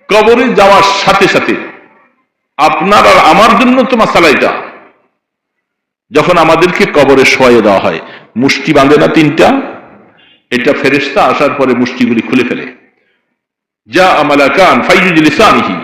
কবরে যাওয়ার সাথে সাথে আপনার আর আমার জন্য তো মাসালা এটা, যখন আমাদেরকে কবরে শোয়াইয়ে দেওয়া হয় মুষ্টি বাঁধে না তিনটা, এটা ফেরেশতা আসার পরে মুষ্টিগুলি খুলে ফেলে, যা আমালাকান ফাইজুলিসানিহি,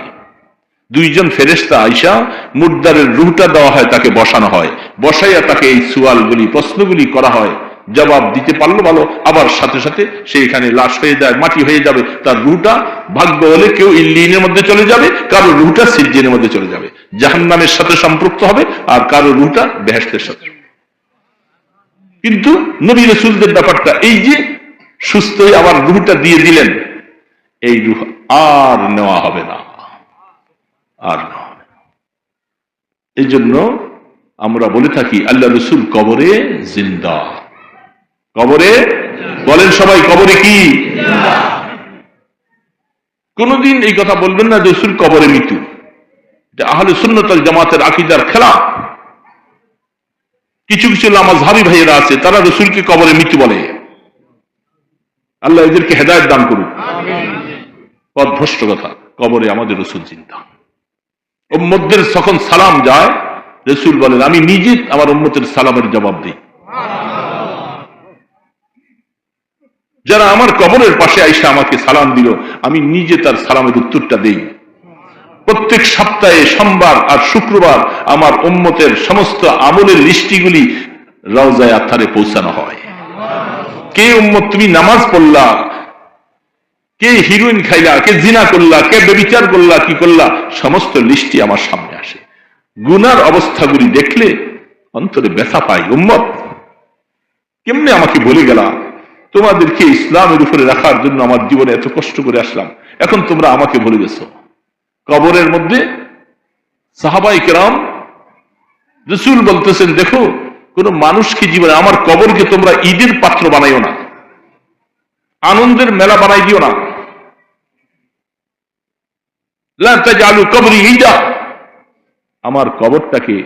দুইজন ফেরেশতা আইসা মুর্দারের রুহটা দেওয়া হয়, তাকে বসানো হয়, বসাইয়া তাকে এই সুয়ালগুলি প্রশ্নগুলি করা হয়, জবাব দিতে পারলো ভালো, আবার সাথে সাথে সে এখানে লাশ হয়ে যায়, মাটি হয়ে যাবে, তার রুহটা ভাগ্য হলে কেউ ইল্লিনের মধ্যে চলে যাবে, কারো রুহটা সিজ্জিনের মধ্যে চলে যাবে, জাহান্নামের সাথে সম্পৃক্ত হবে, আর কারো রুহটা বেহেশতের সাথে। কিন্তু নবী রাসূলদের ব্যাপারটা এই যে সুস্থ হয়ে আবার রুহটা দিয়ে দিলেন, এই রুহ আর নেওয়া হবে না, আর নেওয়া হবে না। এই জন্য আমরা বলে থাকি আল্লাহ রাসূল কবরে জিন্দা, কবরে বলেন সবাই কবরে কি? কোনদিন এই কথা বলবেন না রাসূল কবরে মৃত্যু, এটা আহলে সুন্নাত ওয়াল জামাতের আকীদার খেলাফ। কিছু কিছু লামাযহাবী ভাইয়েরা আছে, তারা রাসূলকে কবরে মৃত্যু বলে। আল্লাহ এদেরকে হেদায়েত দান করুক। পথভ্রষ্ট কথা, কবরে আমাদের রাসূল জিন্দা। উম্মতদের যখন সালাম যায়, রাসূল বলেন আমি নিজে আমার উম্মতের সালামের জবাব দিই। যারা আমার কবরের পাশে আইসা আমাকে সালাম দিল, আমি নিজে তার সালামের উত্তরটা দেই। প্রত্যেক সপ্তাহে সোমবার আর শুক্রবার আমার উম্মতের সমস্ত আমলের লিস্টিগুলি রওজায়ে আতহারে পৌঁছানো হয়। কে উম্মত তুমি নামাজ পড়লা, কে হিরোইন খাইলা, কে জিনা করলা, কে ব্যভিচার করলা, কি করলা, সমস্ত লিস্টি আমার সামনে আসে। গুনার অবস্থাগুলি দেখলে অন্তরে ব্যথা পাই, উম্মত কেমনে আমাকে ভুলে গেলা, তোমাদেরকে ইসলামের উপরে রাখার জন্য আমার জীবনে এত কষ্ট করে আসলাম, এখন তোমরা আমাকে ভুলে গেছো। কবরের মধ্যে সাহাবায়ে কেরাম, রাসূল বলতেছেন দেখো কোন মানুষকে জীবনে, আমার কবরকে তোমরা ঈদের পাত্র বানাইও না, আনন্দের মেলা বানাই দিও না। লা তাজআলু কবরি ঈদা, আমার কবরটাকে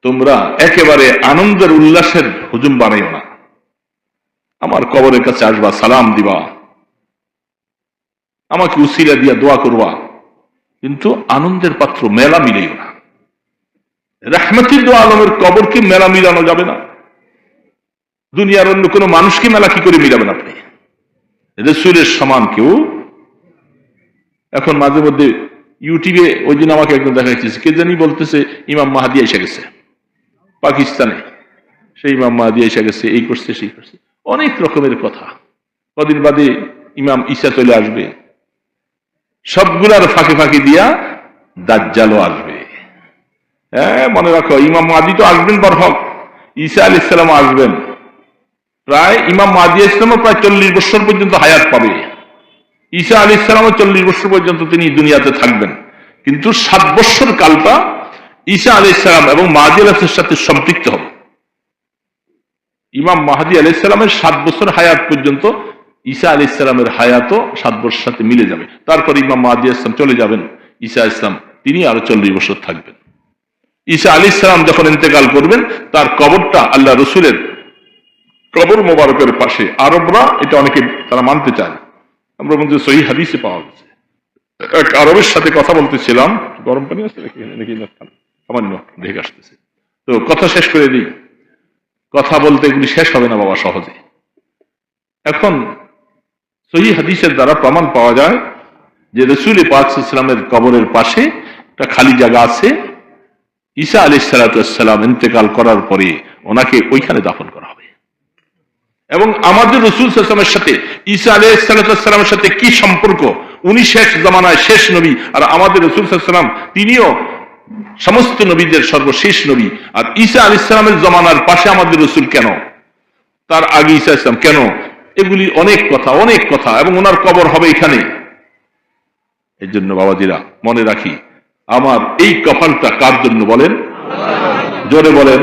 তোমরা একেবারে আনন্দের উল্লাসের হুজুম বানাইও না। আমার কবরের কাছে আসবা, সালাম দিবা, আমাকে উসিলা দিয়া দোয়া করবা, কিন্তু আনন্দের পাত্র মেলা মিলাইও না। রাহমাতুল আলমের কবরকে মেলা মিলানো যাবে না। দুনিয়ার অন্য কোনো মানুষকে মেলা কি করে মিলাবেন আপনি? রাসূলের সমান কেউ। এখন মাঝে মধ্যে ইউটিউবে ওই দিন আমাকে একজন দেখাইতেছে, কে জানি বলতেছে ইমাম মাহদী এসে গেছে পাকিস্তানে, সেই ইমাম মাহদী এসে গেছে, এই করছে সেই করছে, অনেক রকমের কথা। কদিন বাদে ইমাম ঈসা চলে আসবে, সবগুলার ফাঁকে ফাঁকে দিয়া দাজ্জালও আসবে। হ্যাঁ মনে রাখো, ইমাম মাহদী তো আসবেন বরহক, ঈসা আলাইহিস সালাম আসবেন। প্রায় ইমাম মাহদী আলাইহিস সালাম প্রায় 40 বছর পর্যন্ত হায়াত পাবে, ঈসা আলাইহিস সালাম 40 বছর পর্যন্ত তিনি দুনিয়াতে থাকবেন। কিন্তু 7 বছর কালটা ঈসা আলাইহিস সালাম এবং মাহদী আলাইহিস সাথে সম্পৃক্ত হবে। ইমাম মাহদী আলাইহিস সালামের 7 বছর হায়াত পর্যন্ত ঈসা আলাইহিস সালামের হায়াতও 7 বছরের সাথে মিলে যাবে। তারপর ইমাম মাহদী আলাইহিস সালাম চলে যাবেন, ঈসা আলাইহিস সালাম তিনি আরো 40 বছর থাকবেন। ঈসা আলাইহিস সালাম যখন ইন্তেকাল করবেন, তার কবরটা আল্লাহ রাসূলের কবর মোবারকের পাশে। আরবরা এটা অনেকে তারা মানতে চায়, আমরা বলছি সহিহ হাদিসে পাওয়া গেছে। এক আরবের সাথে কথা বলতেছিলাম, গরম পানি আছে নাকি সামান্য ঢেকে আসতেছে, তো কথা শেষ করে দিই। কথা বলতে এগুলি শেষ হবে না বাবা সহজে। এখন সহিহ হাদিসের দ্বারা প্রমাণ পাওয়া যায় যে রাসূল পাক সাল্লাল্লাহু আলাইহি ওয়াসাল্লামের কবরের পাশে একটা খালি জায়গা আছে। ঈসা আলাইহিস সালাম ইন্তেকাল করার পরে ওনাকে ওইখানে দাফন করা হবে। এবং আমাদের রাসূল সাল্লাল্লাহু আলাইহি ওয়াসাল্লামের সাথে ঈসা আলাইহিস সালামের সাথে কি সম্পর্ক? উনি শেষ জামানায় শেষ নবী, আর আমাদের রাসূল সাল্লাল্লাহু আলাইহি ওয়াসাল্লাম তিনিও সমস্ত নবীদের সর্বশেষ নবী। আর ঈসা আলাইহিস সালামের জামানার পাশে আমাদের রাসূল কেন, তার আগে ঈসা আলাইহিস সালাম কেন? এগুলি অনেক কথা, অনেক কথা। এবং ওনার কবর হবে এখানে। এই জন্য বাবাজিরা মনে রাখি, আমার এই কপালটা কার জন্য বলেন? জোরে বলেন,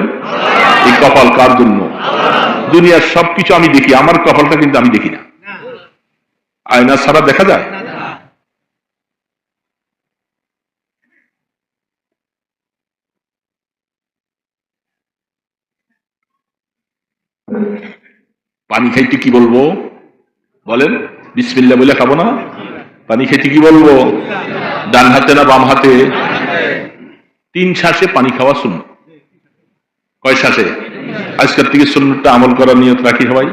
এই কপাল কার জন্য? দুনিয়ার সবকিছু আমি দেখি, আমার কপালটা কিন্তু আমি দেখি না। আয়না ছাড়া দেখা যায়? পানি খাইতে কি বলবো বলেন? বিসমিল্লাহ বলে খাবো না? পানি খাইতে কি বলবো? ডান হাতে না বাম হাতে? 3 শ্বাসে পানি খাওয়া সুন্নাত। কয় শ্বাসে? আজকের থেকে সুন্নাতটা আমল করার নিয়ত রাখি সবাই।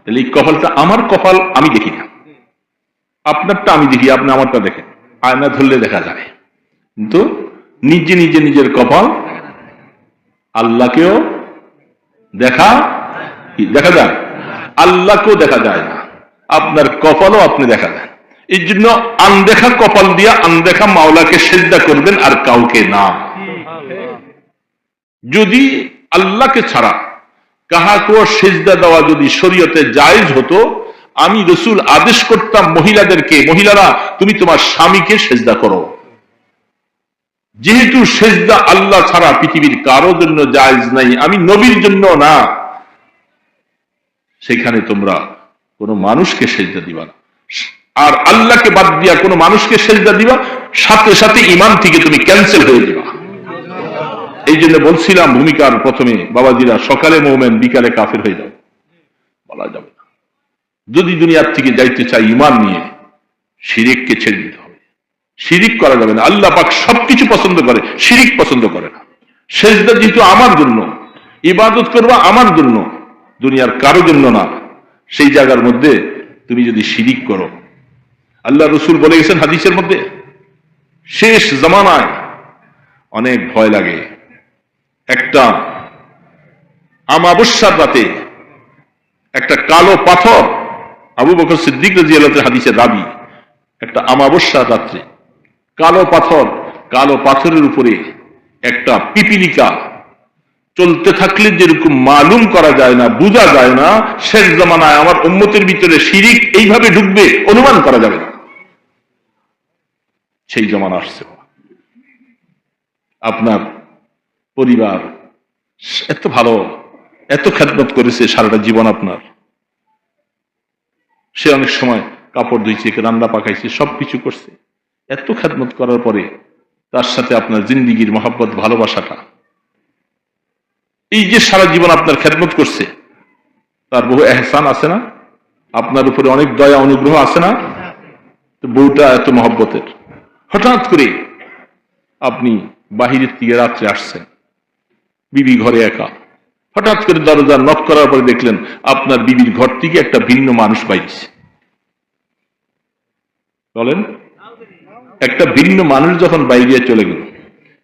তাহলে এই কপালটা আমার কপাল আমি দেখি না, আপনারটা আমি দেখি, আপনি আমারটা দেখেন। আয়না ধরলে দেখা যায়, কিন্তু নিজে নিজে নিজের কপাল আল্লাহকেও দেখা যায়, আল্লাহকেও দেখা যায় না, আপনার কপালও আপনি দেখা যায়। এই জন্য আনদেখা কপাল দিয়া আনদেখা মাওলাকে সেজদা করবেন, আর কাউকে না। যদি আল্লাহকে ছাড়া কাহাকেও সেজদা দেওয়া যদি শরীয়তে জায়েজ হতো, আমি রাসূল আদেশ করতাম মহিলাদেরকে, মহিলারা তুমি তোমার স্বামীকে সেজদা করো। যেহেতু সেজদা আল্লাহ ছাড়া পৃথিবীর কারোর জন্য জায়েজ নাই, আমি নবীর জন্য না, সেখানে তোমরা কোনো মানুষকে সেজদা দিবা না। আর আল্লাহকে বাদ দিয়া কোনো মানুষকে সেজদা দিবা, সাথে সাথে ঈমান থেকে তুমি ক্যান্সেল হয়ে যাবা। এই জন্য বলছিলাম ভূমিকার প্রথমে, বাবাজিরা সকালে মুমিন বিকালে কাফের হয়ে যাবে, বলা যাবে না। যদি দুনিয়ার থেকে যাইতে চাই ঈমান নিয়ে, শিরিককে ছেড়ে দিতে হবে। শিরিক করা যাবে না। আল্লাহ পাক সবকিছু পছন্দ করে, শিরিক পছন্দ করে না। সেজদা যেহেতু আমার জন্য, ইবাদত করবা আমার জন্য, দুনিয়ার কারো জন্য না, সেই জায়গার মধ্যে তুমি যদি শিরিক করো, আল্লাহ রাসূল বলে গেছেন হাদিসের মধ্যে, শেষ জামানায় অনেক ভয় লাগে। একটা আমাবস্যার রাতে একটা কালো পাথর, আবু বকর সিদ্দিক রাদিয়াল্লাহু আনহু হাদিসের রাবী, একটা আমাবস্যার রাত্রে কালো পাথর, কালো পাথরের উপরে একটা পিপিলিকা চলতে থাকলে যেরকম মালুম করা যায় না, বোঝা যায় না, শেষ জামানায় আমার উম্মতের ভিতরে শিরিক এইভাবে ঢুকবে অনুমান করা যাবে না। সেই জামানা আসছে। আপনার পরিবার এত ভালো, এত খেদমত করেছে সারাটা জীবন আপনার, সে অনেক সময় কাপড় ধুইছে, রান্না পাকাইছে, সবকিছু করছে, এত খেদমত করার পরে তার সাথে আপনার জিন্দিগির মহব্বত, ভালোবাসাটা, এই যে সারা জীবন আপনার খেদমত করছে, তার বহু এহসান আছে না? আপনার উপরে অনেক দয়া অনুগ্রহ আছে না? তো বউটা এত মহব্বতের, হঠাৎ করে আপনি বাহিরের থেকে রাত্রে আসছেন, বিবি ঘরে একা, হঠাৎ করে দরজা নক করার পরে দেখলেন আপনার বিবির ঘর থেকে একটা ভিন্ন মানুষ বাইছে। বলেন, একটা ভিন্ন মানুষ যখন বাইরে চলে গেল,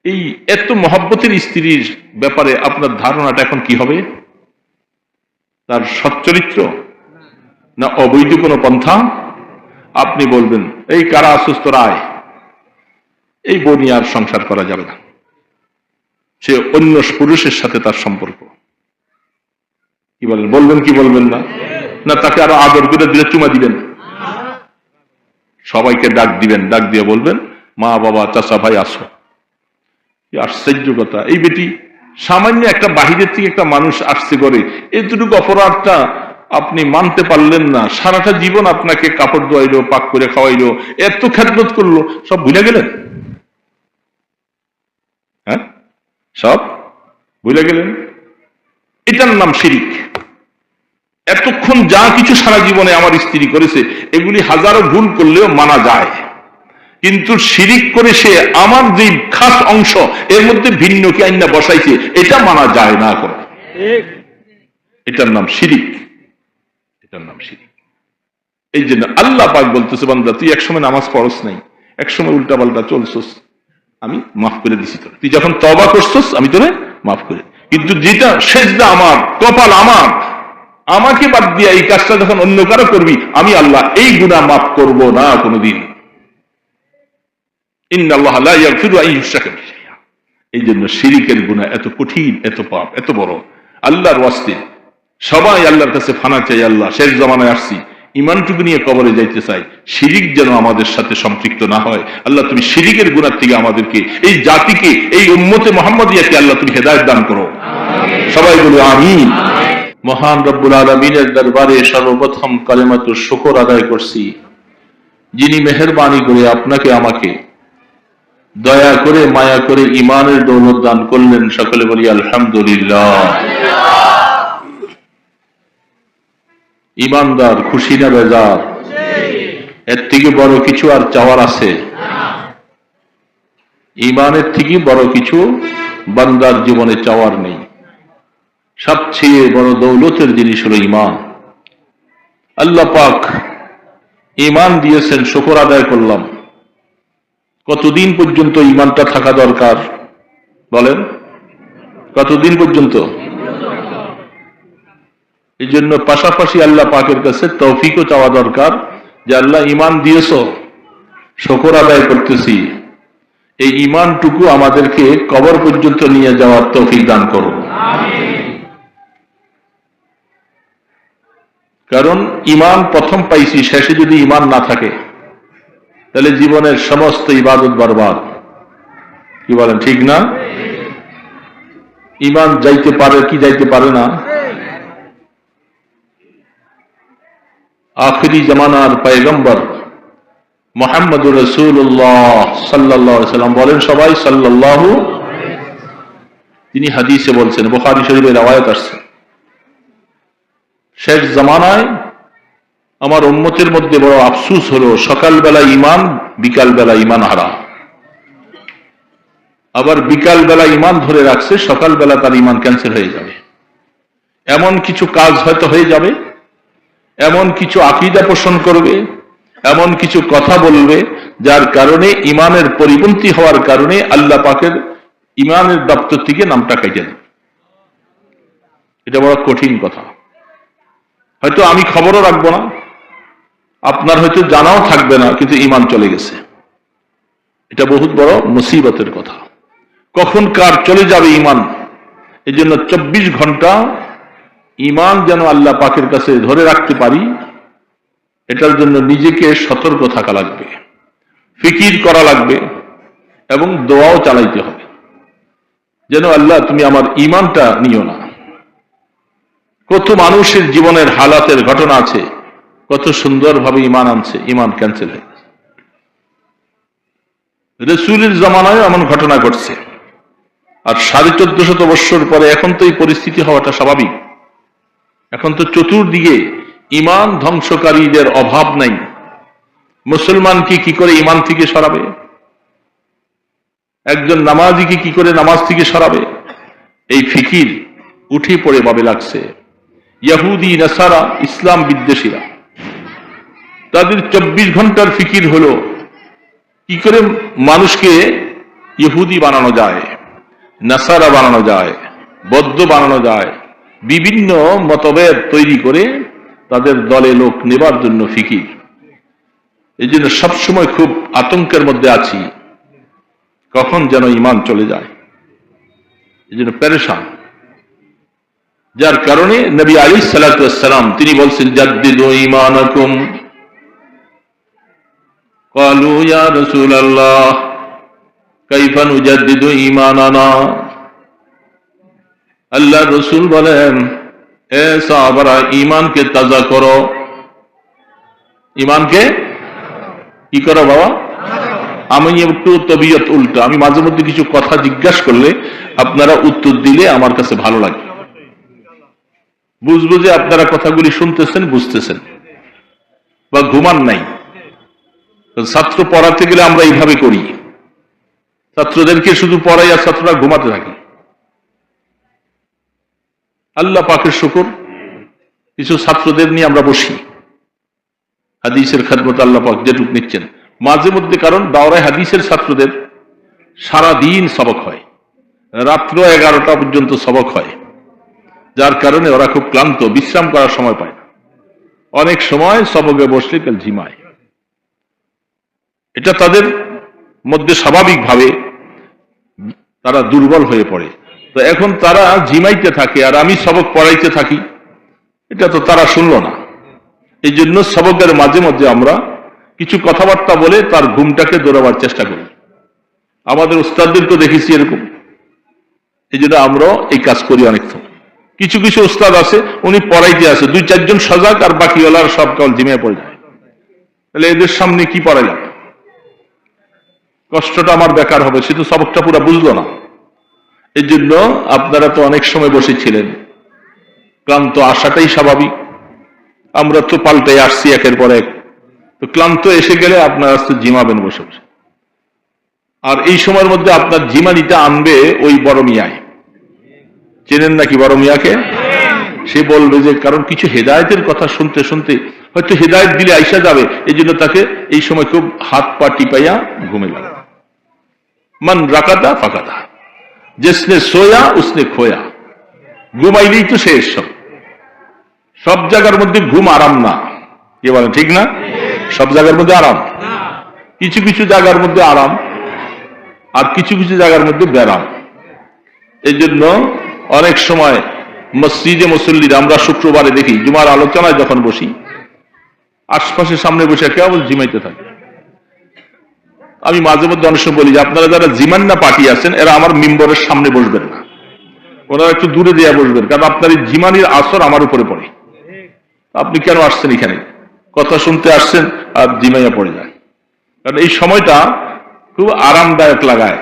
এই এত মহব্বতের স্ত্রীর ব্যাপারে আপনার ধারণাটা এখন কি হবে? তার সচ্চরিত্র না অবৈধ কোনো পন্থা? আপনি বলবেন এই কারা অসুস্থ রায়, এই বউ নিয়ে আর সংসার করা যাবে না, সে অন্য পুরুষের সাথে তার সম্পর্ক। কি বলেন? বলবেন কি বলবেন না? না তাকে আরো আদর করে দিলে চুমা দিবেন, সবাইকে ডাক দিবেন, ডাক দিয়ে বলবেন মা বাবা চাচা ভাই আসো। কি আশ্চর্য কথা! এই বেটি সামান্য একটা বাহিরের থেকে একটা মানুষ আসছে করে, এতটুকু অপরাধটা আপনি মানতে পারলেন না, সারাটা জীবন আপনাকে কাপড় ধোয়াইলো, পাক করে খাওয়াইলো, এত খেদমত করলো, সব ভুলে গেলেন? হ্যাঁ, সব ভুলে গেলেন? এটার নাম শিরিক। এতক্ষণ যা কিছু সারা জীবনে আমার স্ত্রী করেছে, এগুলি হাজারো ভুল করলেও মানা যায়, কিন্তু শিরিক করে সে আমার যে খাস অংশ এর মধ্যে ভিন্নকে আইনা বসাইছে, এটা মানা যায় না। করে এটার নাম শিরিক, এটার নাম শিরিক। এই জন্য আল্লাহ পাক বলতেছে, বান্দা তুই একসময় নামাজ পড়স নাই, একসময় উল্টা পাল্টা চলছস, আমি মাফ করে দিছি তোর, তুই যখন তওবা করছস আমি তোরে মাফ করে, কিন্তু যেটা সেজদা আমার, কপাল আমার, আমাকে বাদ দিয়া এই কাজটা যখন অন্য কারো করবি, আমি আল্লাহ এই গুনাহ মাফ করব না কোনোদিন। ইন্নাল্লাহ লা ইয়াগফিরু আন ইউশরাকা বিহি। এই জন্য শিরিকের গুনাহ এত কঠিন, এত পাপ, এত বড়। আল্লাহর ওয়াস্তে সবাই আল্লাহর কাছে ফানা চাই, আল্লাহ শেষ জামানায় আসছি, ইমানটুকু নিয়ে কবরে যাইতে চাই, শিরিক যেন আমাদের সাথে সম্পৃক্ত না হয়। আল্লাহ তুমি শিরিকের গুনাহ থেকে আমাদেরকে, এই জাতিকে, এই উম্মতে মুহাম্মাদিয়াকে আল্লাহ তুমি হেদায়েত দান করো। সবাই বলো আমিন। মহান রব্বুল আলামিনের দরবারে সর্বপ্রথম কালেমাতুশ শুকর আদায় করছি, যিনি মেহেরবানি করে আপনাকে আমাকে দয়া করে মায়া করে ইমানের দৌলত দান করলেন। সকলে বলি আলহামদুলিল্লাহ। ইমানদার খুশি না বেজার? এর থেকে বড় কিছু আর চাওয়ার আছে? ইমানের থেকে বড় কিছু বান্দার জীবনে চাওয়ার নেই। সবচেয়ে বড় দৌলতের জিনিস হলো ইমান। আল্লাহ পাক ইমান দিয়েছেন, শুকর আদায় করলাম। কতদিন পর্যন্ত ইমানটা থাকা দরকার বলেন? কতদিন পর্যন্ত? এই জন্য পাশাপাশি আল্লাহ পাকের কাছে তৌফিকও চাওয়া দরকার যে আল্লাহ ইমান দিয়েছ, শুকর আদায় করতেছি, এই ইমানটুকু আমাদেরকে কবর পর্যন্ত নিয়ে যাওয়ার তৌফিক দান করো। কারণ ইমান প্রথম পাইছি, শেষে যদি ইমান না থাকে তাহলে জীবনের সমস্ত ইবাদত বরবাদ। কি বলেন, ঠিক না? ইমান যাইতে পারে কি যাইতে পারে না? আখিরি জামানার পয়গম্বর মুহাম্মদুর রাসূলুল্লাহ সাল্লাল্লাহু আলাইহি সাল্লাম বলেন, সবাই সাল্লাল্লাহু, তিনি হাদিসে বলছেন, বুখারী শরীফে রওয়ায়াত আসছে, শেষ জামানায় আমার উম্মতের মধ্যে বড় আফসোস হলো সকালবেলা ইমান, বিকালবেলা ইমান হারা। আবার বিকালবেলা ইমান ধরে রাখছে, সকালবেলা তার ইমান ক্যান্সেল হয়ে যাবে। এমন কিছু কাজ হয়তো হয়ে যাবে, এমন কিছু আকীদা পোষণ করবে, এমন কিছু কথা বলবে যার কারণে ইমানের পরিপন্থী হওয়ার কারণে আল্লাহ পাকের ইমানের দপ্তর থেকে নামটা কেটে দেবে। এটা বড় কঠিন কথা। হয়তো আমি খবরও রাখবো না, আপনার হয়তো জানাও থাকবে না, কিন্তু ইমান চলে গেছে। এটা বহুত বড় মুসিবতের কথা। কখন কার চলে যাবে ইমান, এই জন্য 24 ঘন্টা ইমান যেন আল্লাহ পাকের কাছে ধরে রাখতে পারি, এটার জন্য নিজেকে সতর্ক থাকা লাগবে, ফিকির করা লাগবে এবং দোয়াও চালাইতে হবে যেন আল্লাহ তুমি আমার ইমানটা নিও না। কত মানুষের জীবনের হালাতের ঘটনা আছে, কত সুন্দরভাবে ইমান আনছে, ইমান ক্যান্সেল হয়ে গেছে। রাসূলের জামানায় এমন ঘটনা ঘটছে, আর 1450 বছর পরে এখন তো এই পরিস্থিতি হওয়াটা স্বাভাবিক। এখন তো চতুর্দিকে ইমান ধ্বংসকারীদের অভাব নাই। মুসলমানকে কি করে ইমান থেকে সরাবে, একজন নামাজিকে কি করে নামাজ থেকে সরাবে, এই ফিকির উঠে পড়ে ভাবে লাগছে। ইহুদি, নাসারা, ইসলাম বিদ্বেষীরা, তাদের 24 ঘন্টার ফিকির হলো কি করে মানুষকে ইহুদি বানানো যায়, নাসারা বানানো যায়, বৌদ্ধ বানানো যায়, বিভিন্ন মতভেদ তৈরি করে তাদের দলে লোক নেবার জন্য ফিকির। এই জন্য সবসময় খুব আতঙ্কের মধ্যে আছি, কখন যেন ইমান চলে যায়, এই জন্য পেরেশান। যার কারণে নবী আলাইহিস সালাতু ওয়াস সালাম তিনি বলছেন, জাদ্দিদু ঈমানাকুম। ক্বালু ইয়া রাসূলুল্লাহ কাইফা নুজাদ্দিদু ঈমানানা। আল্লাহর রাসূল বলেন, এ সাহাবারা, ঈমানকে তাজা করো। ঈমানকে কি করো বাবা? আমি একটু তবিয়ত উল্টা, আমি মাঝে মধ্যে কিছু কথা জিজ্ঞাসা করলে আপনারা উত্তর দিলে আমার কাছে ভালো লাগে, বুঝবো যে আপনারা কথাগুলি শুনতেছেন, বুঝতেছেন বা ঘুমান নাই। ছাত্র পড়াতে গেলে আমরা এইভাবে করি, ছাত্রদেরকে শুধু পড়াই আর ছাত্ররা ঘুমাতে থাকে। আল্লাহ পাকের শুকর, কিছু ছাত্রদের নিয়ে আমরা বসি, হাদিসের খেদমত আল্লাহ পাক যেটুক নিচ্ছেন মাঝে মধ্যে। কারণ দাওরায় হাদিসের ছাত্রদের সারা দিন সবক হয়, রাত্র 11টা পর্যন্ত সবক হয়, যার কারণে ওরা খুব ক্লান্ত, বিশ্রাম করার সময় পায় না। অনেক সময় সবকে বসলে কাল ঝিমায়। এটা তাদের মধ্যে স্বাভাবিকভাবে তারা দুর্বল হয়ে পড়ে। তো এখন তারা ঝিমাইতে থাকে আর আমি সবক পড়াইতে থাকি, এটা তো তারা শুনলো না। এই জন্য সবকের মাঝে মধ্যে আমরা কিছু কথাবার্তা বলে তার ঘুমটাকে দৌড়াবার চেষ্টা করি। আমাদের উস্তাদদেরকে দেখেছি এরকম, এই জন্য আমরাও এই কাজ করি অনেক সময়। কিছু কিছু উস্তাদ আছে, উনি পড়াইতে আসে, 2-4 জন সজাগ আর বাকিওয়ালার সব কেবল ঝিমিয়ে পড়ে যায়। তাহলে এদের সামনে কি পড়া যাবে? কষ্টটা আমার বেকার হবে, সে তো সবকটা পুরো বুঝলো না। এই জন্য আপনারা তো অনেক সময় বসেছিলেন, ক্লান্ত আসাটাই স্বাভাবিক। আমরা তো পাল্টাই আসছি একের পর এক, তো ক্লান্ত এসে গেলে আপনারা তো জিমাবেন বসে বসে। আর এই সময়ের মধ্যে আপনার জিমানিটা আনবে ওই বড় মিয়ায়। চেনেন নাকি বড় মিয়াকে? সে বলবে যে কারণ কিছু হেদায়েতের কথা শুনতে শুনতে হয়তো হেদায়েত দিলে আইসা যাবে, এই জন্য তাকে এই সময় খুব হাত পা টিপাইয়া ঘুমে গেল। মান রাকাদা ফাকাদা, জিসনে সোয়া উসনে খোয়া। ঘুমাইলেই তো শেষ। সব জায়গার মধ্যে ঘুম আরাম না, কি বলেন ঠিক না? সব জায়গার মধ্যে আরাম, কিছু কিছু জায়গার মধ্যে আরাম, আর কিছু কিছু জায়গার মধ্যে ব্যারাম। এই জন্য অনেক সময় মসজিদে মুসল্লিরা আমরা শুক্রবারে দেখি জুমার আলোচনায় যখন বসি, আশপাশে সামনে বসে কেবল জিমাইতে থাকে। আমি মাঝে মধ্যে অনেক সময় বলি যে আপনারা যারা জিমান্না পার্টি আছেন এরা আমার মিম্বরের সামনে বসবেন না, ওনারা একটু দূরে দেয়া বসবেন, কারণ আপনার এই জিমানির আসর আমার উপরে পড়ে। আপনি কেন আসছেন এখানে? কথা শুনতে আসছেন আর জিমাইয়া পড়ে যায়। কারণ এই সময়টা খুব আরামদায়ক লাগায়।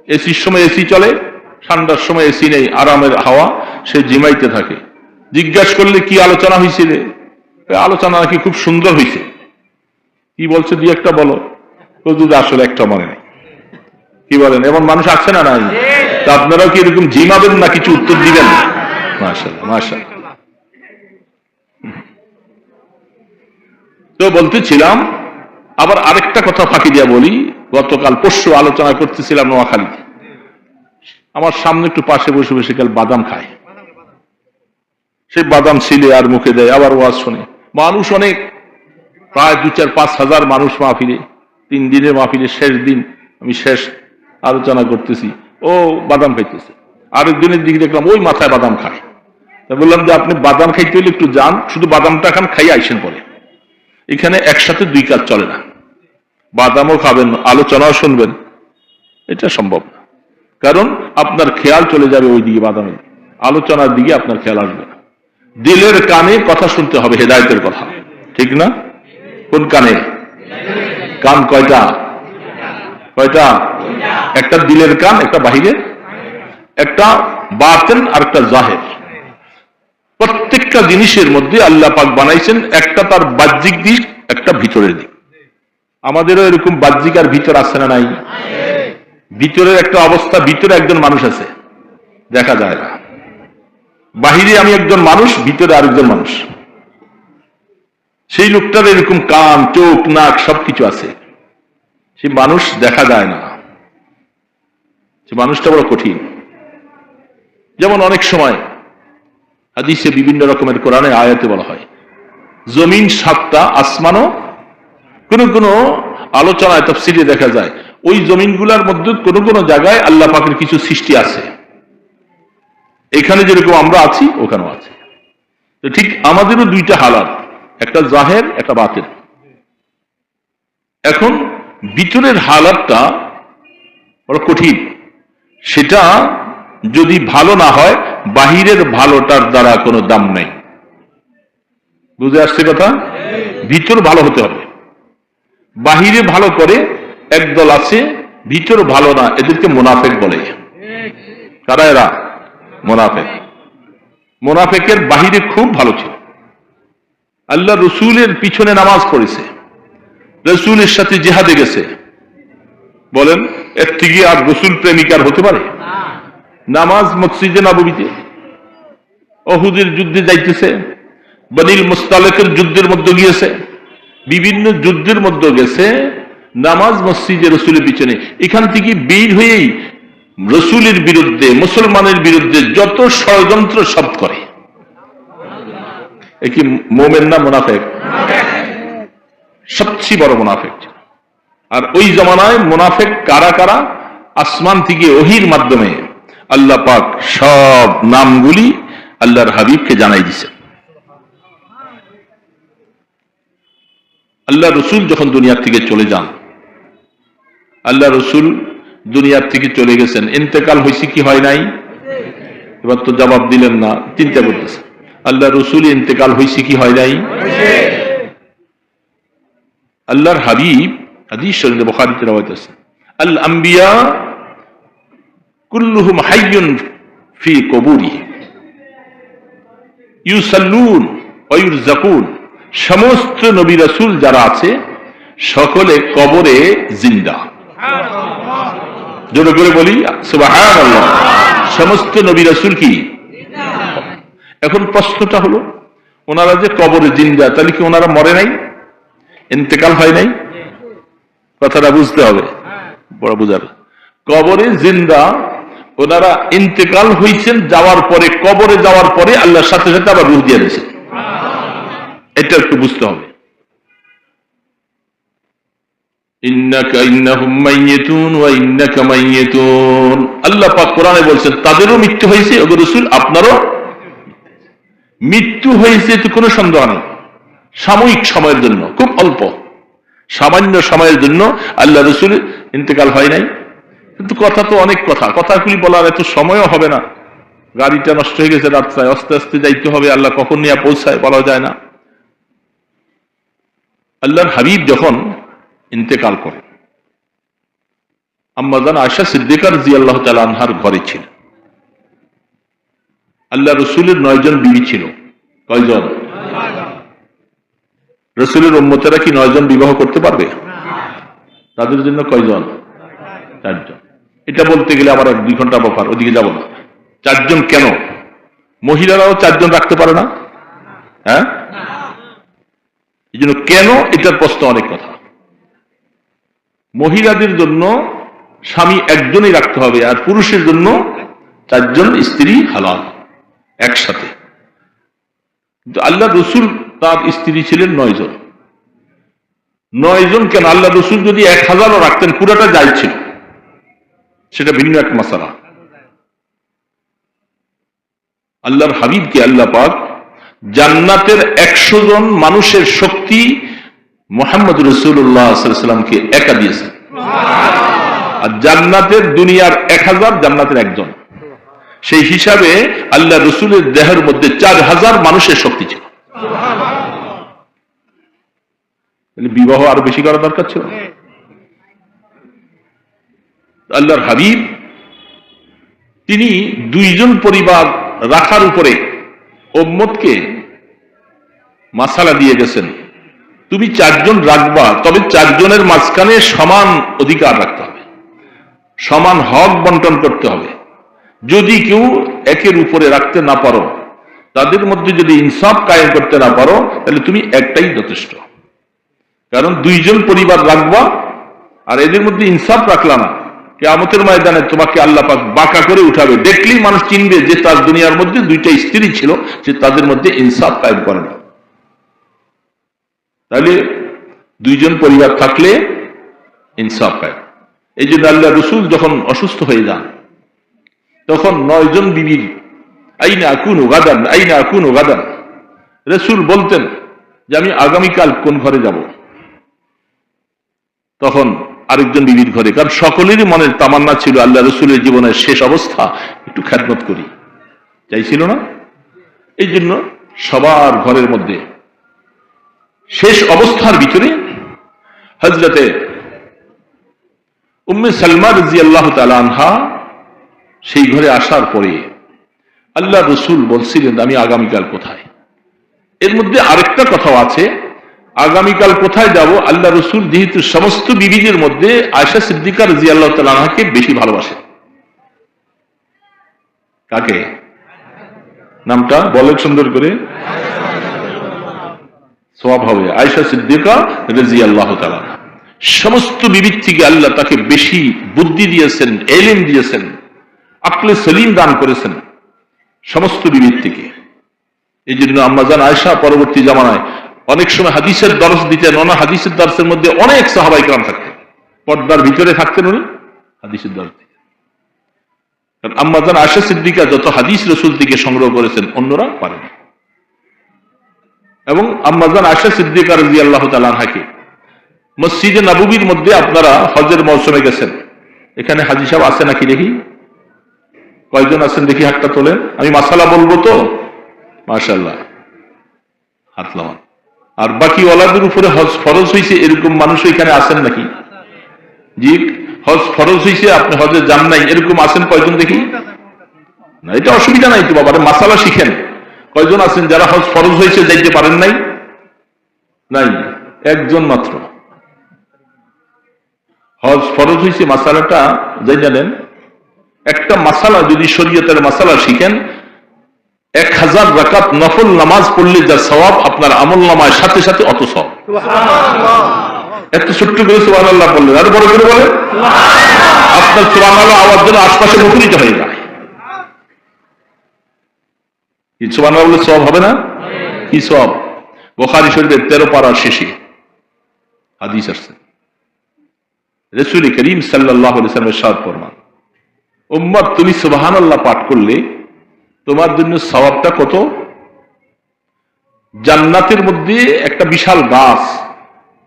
এসির সময় এসি চলে, ঠান্ডার সময় এসি নেই, আরামের হাওয়া, সে জিমাইতে থাকে। জিজ্ঞাসা করলে কি আলোচনা হয়েছে রে? আলোচনা নাকি খুব সুন্দর হয়েছে। কি বলছে দুই একটা বলো। তো যদি আসলে একটা মনে নেই, কি বলেন? এমন মানুষ আছে না নাই? তা আপনারাও কি এরকম জিমাবেন না কিছু উত্তর দিবেন? মাশাআল্লাহ মাশাআল্লাহ। তো বলতেছিলাম, আবার আরেকটা কথা ফাঁকি দিয়া বলি। গতকাল পরশু আলোচনা করতেছিলাম নোয়াখালীতে। আমার সামনে একটু পাশে বসে বসে কাল বাদাম খায়। সেই বাদাম ছিলে আর মুখে দেয়, আবার ওয়াজ শোনে। মানুষ অনেক, প্রায় 2-4-5 হাজার মানুষ মাহফিলে। 3 দিনের মাহফিলে শেষ দিন আমি শেষ আলোচনা করতেছি, ও বাদাম খাইতেছে। আরেক দিনের দিকে দেখলাম ওই মাথায় বাদাম খায়। বললাম যে আপনি বাদাম খাইতে হলে একটু যান, শুধু বাদামটা খান, খাইয়ে আইসেন পরে। এখানে একসাথে 2 কাজ চলে না। বাদামও খাবেন, আলোচনাও শুনবেন, এটা সম্ভব না। কারণ আপনার খেয়াল চলে যাবে ওই দিকে, বাদামের আলোচনার দিকে আপনার খেয়াল আসবে না। দিলের কানে কথা শুনতে হবে, হেদায়েতের কথা, ঠিক না? কোন কানে? কান কয়টা? কয়টা? একটা দিলের কান, একটা বাহিরের, একটা বাতিন আর একটা জাহির। প্রত্যেকটা জিনিসের মধ্যে আল্লাহ পাক বানাইছেন একটা তার বাহ্যিক দিক, একটা ভিতরের দিক। আমাদেরও এরকম বাহ্যিক আর ভিতর আছে না নাই? ভিতরের একটা অবস্থা, ভিতরে একজন মানুষ আছে, দেখা যায় না। বাহিরে আমি একজন মানুষ, ভিতরে আরেকজন মানুষ। সেই লোকটার এরকম কান, চোখ, নাক সবকিছু আছে, সেই মানুষ দেখা যায় না। সে মানুষটা বড় কঠিন। যেমন অনেক সময় হাদিসে বিভিন্ন রকমের কোরআনে আয়াতে বলা হয় জমিন 7টা, আসমানও। কোন কোন আলোচনায় তাফসীরে দেখা যায় ওই জমিনগুলোর মধ্যে কোন কোন জায়গায় আল্লাহ পাকের কিছু সৃষ্টি আছে। এখানে যেরকম আমরা আছি ওখানেও আছে। তো ঠিক আমাদেরও 2টা হালাত, একটা জাহের, একটা বাতিন। এখন ভিতরের হালাতটা বড় কঠিন। সেটা যদি ভালো না হয়, বাহিরের ভালোটার দ্বারা কোনো দাম নেই। বুঝে আসছে কথা? ভিতর ভালো হতে হবে। বাহিরে ভালো করে একদল আছে, ভিতর ভালো না, এদেরকে মুনাফিক বলে। কারা এরা? মুনাফিক। মুনাফিকের বাহিরে খুব ভালো ছিল, আল্লাহ রসুলের পিছনে নামাজ পড়েছে, রসুলের সাথে জিহাদে গেছে। বলেন এর থেকে আর রসুল প্রেমিকার হতে পারে? নামাজ মসজিদে নববীতে, উহুদের যুদ্ধে যাইতেছে, বনিল মুস্তালিকের যুদ্ধের মধ্যে গিয়েছে, বিভিন্ন যুদ্ধের মধ্যে গেছে, নামাজ মসজিদে রসুলের পিছনে। এখান থেকে বের হয়েই রসুলের বিরুদ্ধে, মুসলমানের বিরুদ্ধে যত ষড়যন্ত্র সব করে। এ কি মোমেন না মুনাফিক? সবচেয়ে বড় মুনাফিক। আর ওই জমানায় মুনাফিক কারা কারা? আসমান থেকে ওহির মাধ্যমে আল্লাহ পাক সব নামগুলি আল্লাহর হাবিবকে জানাই দিয়েছেন। আল্লাহ রসুল যখন দুনিয়ার থেকে চলে যান, আল্লাহ রসুল দুনিয়ার থেকে চলে গেছেন, ইন্তেকাল হয়েছে কি হয় নাই? এবার তো জবাব দিলেন না, চিন্তা করতেছে। আল্লাহ রসুল ইন্তেকাল হয়েছে কি হয় নাই? আল্লাহর হাবিব হাদিস শরীফে বুখারীতে রওয়ায়াত আছে, আল আম্বিয়া কুল্লুহুম হাইয়ুন ফি কুবুরিহিম ইউসাল্লুন ওয়া ইউরযাকুন। সমস্ত নবী রাসূল যারা আছে সকলে কবরে জিন্দা। জোরে করে বলি সুবহানাল্লাহ। সমস্ত নবী রাসূল কি? এখন প্রশ্নটা হলো, ওনারা যে কবরে জিন্দা, তাহলে কি ওনারা মরে নাই, ইন্তেকাল হয় নাই? কথাটা বুঝতে হবে, বড় বুঝার। কবরে জিন্দা, ওনারা ইন্তেকাল হয়েছেন, যাওয়ার পরে, কবরে যাওয়ার পরে আল্লাহর সাথে সাথে আবার রূহ দিয়ে দিয়েছেন। এটা একটু বুঝতে হবে। আল্লাহ পাক কোরআনে বলছেন তাদেরও মৃত্যু হয়েছে, ওগো রাসূল আপনারও মৃত্যু হয়েছে, তো কোনো সন্দেহ নেই। সাময়িক সময়ের জন্য, খুব অল্প সামান্য সময়ের জন্য আল্লাহ রাসূল ইন্তেকাল হয় নাই। কিন্তু কথা তো অনেক কথাগুলি বলার এত সময়ও হবে না। গাড়িটা নষ্ট হয়ে গেছে রাস্তায়, আস্তে আস্তে যাইতে হবে, আল্লাহ কখন নিয়ে পৌঁছায় বলা যায় না। আল্লাহর হাবিব যখন ইন্তেকাল করে, আম্মা জান আয়েশা সিদ্দিকা রাদিয়াল্লাহু তাআলা আনহার ঘরে ছিল। আল্লাহ রাসূলের 9 জন বিবি ছিল। কয়জন? রাসূলের উম্মতেরা কি 9 জন বিবাহ করতে পারবে? তাদের জন্য কয়জন? 4 জন। এটা বলতে গেলে আবার 1-2 ঘন্টা ব্যাপার, ওদিকে যাব না। 4 জন কেন? মহিলারাও 4 জন রাখতে পারে না? হ্যাঁ, এই জন্য কেন, এটার প্রশ্ন অনেক কথা। মহিলাদের জন্য স্বামী একজনই রাখতে হবে, আর পুরুষের জন্য 4 জন স্ত্রী হালাল একসাথে। আল্লাহ রাসূল তার স্ত্রী ছিলেন 9 জন। 9 জন কেন? আল্লাহ রাসূল যদি 1000ও রাখতেন, পুরাটা জায়েজ ছিল, সেটা ভিন্ন এক মাসালা। আল্লাহর হাবিবকে আল্লাহ পাক জান্নাতের 100 জন মানুষের শক্তি মুহাম্মদ রাসূলুল্লাহ সাল্লাল্লাহু আলাইহি ওয়াসাল্লামকে একা দিয়েছেন। আর জান্নাতের দুনিয়ার 1000 জান্নাতের একজন। সেই হিসাবে আল্লাহ রাসূলের দেহের মধ্যে 4000 মানুষের শক্তি ছিল। বিবাহ আরো বেশি করা দরকার ছিল। আল্লাহর হাবিব তিনি 2 জন পরিবার রাখার উপরে উম্মতকে মাসালা দিয়ে গেছেন, তুমি 4 জন রাখবা, তবে 4 জনের মাঝখানে সমান অধিকার রাখতে হবে, সমান হক বন্টন করতে হবে। যদি কেউ একের উপরে রাখতে না পারো, তাদের মধ্যে যদি ইনসাফ কায়েম করতে না পারো, তাহলে তুমি একটাই যথেষ্ট। কারণ 2 জন পরিবার রাখবা, আর এদের মধ্যে ইনসাফ রাখলা না, কিয়ামতের ময়দানে তোমাকে আল্লাহ পাক বাঁকা করে উঠাবে। দেখলেই মানুষ চিনবে যে তার দুনিয়ার মধ্যে 2টা স্ত্রী ছিল, যে তাদের মধ্যে ইনসাফ কায়েম করে না। তাহলে 2 জন পরিবার থাকলে ইনসাফ কায়েম। এই জন্য আল্লাহ রাসূল যখন অসুস্থ হয়ে যান, তখন 9 জন বিবির আইনা আকুনু গাদান, আইনা আকুনু গাদান, রাসূল বলতেন যে আমি আগামীকাল কোন ঘরে যাব। তখন আরেকজন বিবির ঘরে, কারণ সকলেরই মনের তামান্না ছিল আল্লাহ রাসূলের জীবনের শেষ অবস্থা একটু খেদমত করি, চাইছিল না? এই জন্য সবার ঘরের মধ্যে শেষ অবস্থার ভিতরে হযরতে উম্মে সালমা রাদিয়াল্লাহু তাআলা আনহা সেই ঘরে আসার পরে আল্লাহ রাসূল বলছিলেন আমি আগামীকাল কোথায়। এর মধ্যে আরেকটা কথাও আছে, আগামীকাল কোথায় যাব। আল্লাহ রাসূল যেহেতু সমস্ত বিবিদের মধ্যে আয়েশা সিদ্দিকা রাদিয়াল্লাহু তাআলা আনহাকে বেশি ভালোবাসেন। কাকে? নামটা বলেন সুন্দর করে, সওয়াব হবে। আয়েশা সিদ্দিকা রাদিয়াল্লাহু তাআলা সমস্ত বিবির থেকে আল্লাহ তাকে বেশি বুদ্ধি দিয়েছেন, ইলম দিয়েছেন, আকলে সলিম দান করেছেন সমস্ত বিবির থেকে। এই জন্য আম্মা জান আয়েশা পরবর্তী জামানায় অনেক সময় হাদিসের দরস দিতেন। ওনার হাদিসের দরসের মধ্যে অনেক সাহাবায়ে কেরাম থাকতেন, পর্দার ভিতরে থাকতেন, উনি হাদিসের দরস দিতেন। কারণ আম্মা জান আয়েশা সিদ্দিকা যত হাদিস রাসূল থেকে সংগ্রহ করেছেন অন্যরা পারেন। এবং আম্মা জান আয়েশা সিদ্দিকা রাদিয়াল্লাহু তাআলা আনহাকে মসজিদে নববীর মধ্যে, আপনারা হজের মৌসুমে গেছেন, এখানে হাজী সাহেব আছে নাকি দেখি, কয়জন আছেন দেখি হাতটা তোলেন। আমি মাসালা বলবো তো, মাশাআল্লাহ হাত নামান। আর বাকি ওয়ালাদের উপরে হজ ফরজ হয়েছে এরকম মানুষ এখানে আছেন নাকি? জি, হজ ফরজ হয়েছে, আপনি হজে যান নাই, এরকম আছেন কয়জন দেখি? না, এটা অসুবিধা নাই তো বাবা, মাসালা শিখেন। কয়জন আছেন যারা হজ ফরজ হয়েছে যাইতে পারেন নাই? নাই, একজন মাত্র। হজ ফরজ হয়েছে মাসালাটা যাই জানেন, একটা মাসালা যদি শরীয়তের মাসালা শিখেন, 1000 রাকাত নফল নামাজ পড়লে যা সওয়াব আপনার আমল নামায় সাথে সাথে অত সওয়াব। এত ছোট্ট করে সুবহানাল্লাহ বললেন, আর বড় করে বলেন আপনার সুবহানাল্লাহ আওয়াজ যেন আশপাশে মুখরিত হয়ে যায়। সুবহানাল্লাহ বললে সওয়াব হবে না? কি সওয়াব? বুখারী শরীফের 13 পারার শেষে হাদিস আসছে, রাসূল করিম সাল্লাল্লাহু আলাইহি ওয়াসাল্লাম ইরশাদ ফরমান, উম্মত তুমি সুবহানাল্লাহ পাঠ করলে তোমার জন্য সওয়াবটা কত? জান্নাতের মধ্যে একটা বিশাল গাছ,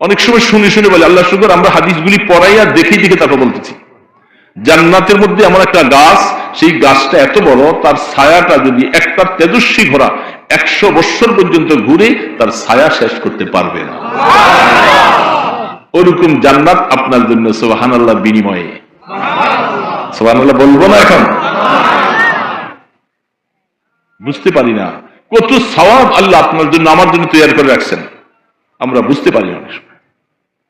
অনেক সময় শুনে শুনে বলে আল্লাহ শুকর আমরা হাদিসগুলি পড়াইয়া দেখে দেখে তারপর বলতেছি, জান্নাতের মধ্যে এমন একটা গাছ, সেই গাছটা এত বড়, তার ছায়াটা যদি একটা তেজস্বী ঘোড়া 100 বৎসর পর্যন্ত ঘুরে তার ছায়া শেষ করতে পারবে না। ওরকম জান্নাত আপনার জন্য সুবহানাল্লাহ বিনিময়ে। সুবহানাল্লাহ বলবো না এখন? বুঝতে পারি না কত সওয়াব আল্লাহ আপনার জন্য আমার জন্য তৈরি করে রাখছেন, আমরা বুঝতে পারি অনেক সময়।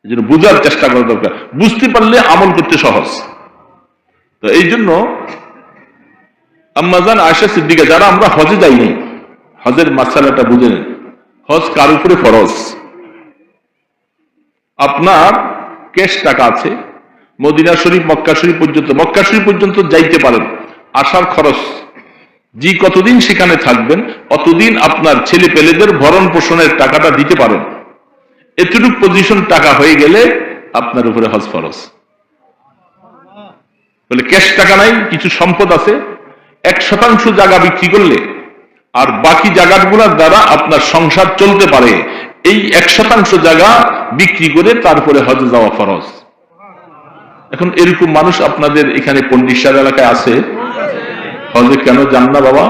এই জন্য বুঝার চেষ্টা করা দরকার, বুঝতে পারলে আমল করতে সহজ। তো এই জন্য আম্মা জান আয়েশা সিদ্দিকা, যারা আমরা হজে যাইনি, হজের মাসালাটা বুঝে নেন। হজ কার উপরে ফরজ? আপনার ক্যাশ টাকা আছে, মদিনা শরীফ মক্কা শরীফ পর্যন্ত, মক্কা শরীফ পর্যন্ত যাইতে পারেন, আসার খরচ জি কতদিন সেখানে থাকবেন অতদিন আপনার ছেলে পেলেদের ভরণ পোষণের টাকাটা দিতে পারেন। এতটুক পজিশন টাকা হয়ে গেলে আপনার উপরে হজ ফরজ। বলে ক্যাশ টাকা নাই, কিছু সম্পদ আছে, 1% জায়গা বিক্রি করলে আর বাকি জায়গাগুলোর দ্বারা আপনার সংসার চলতে পারে, এই 1% জায়গা বিক্রি করে তারপরে হজে যাওয়া ফরজ। এখন এরকম মানুষ আপনাদের এখানে পন্ডিসার এলাকায় আছে, হজে কেন যান না বাবা?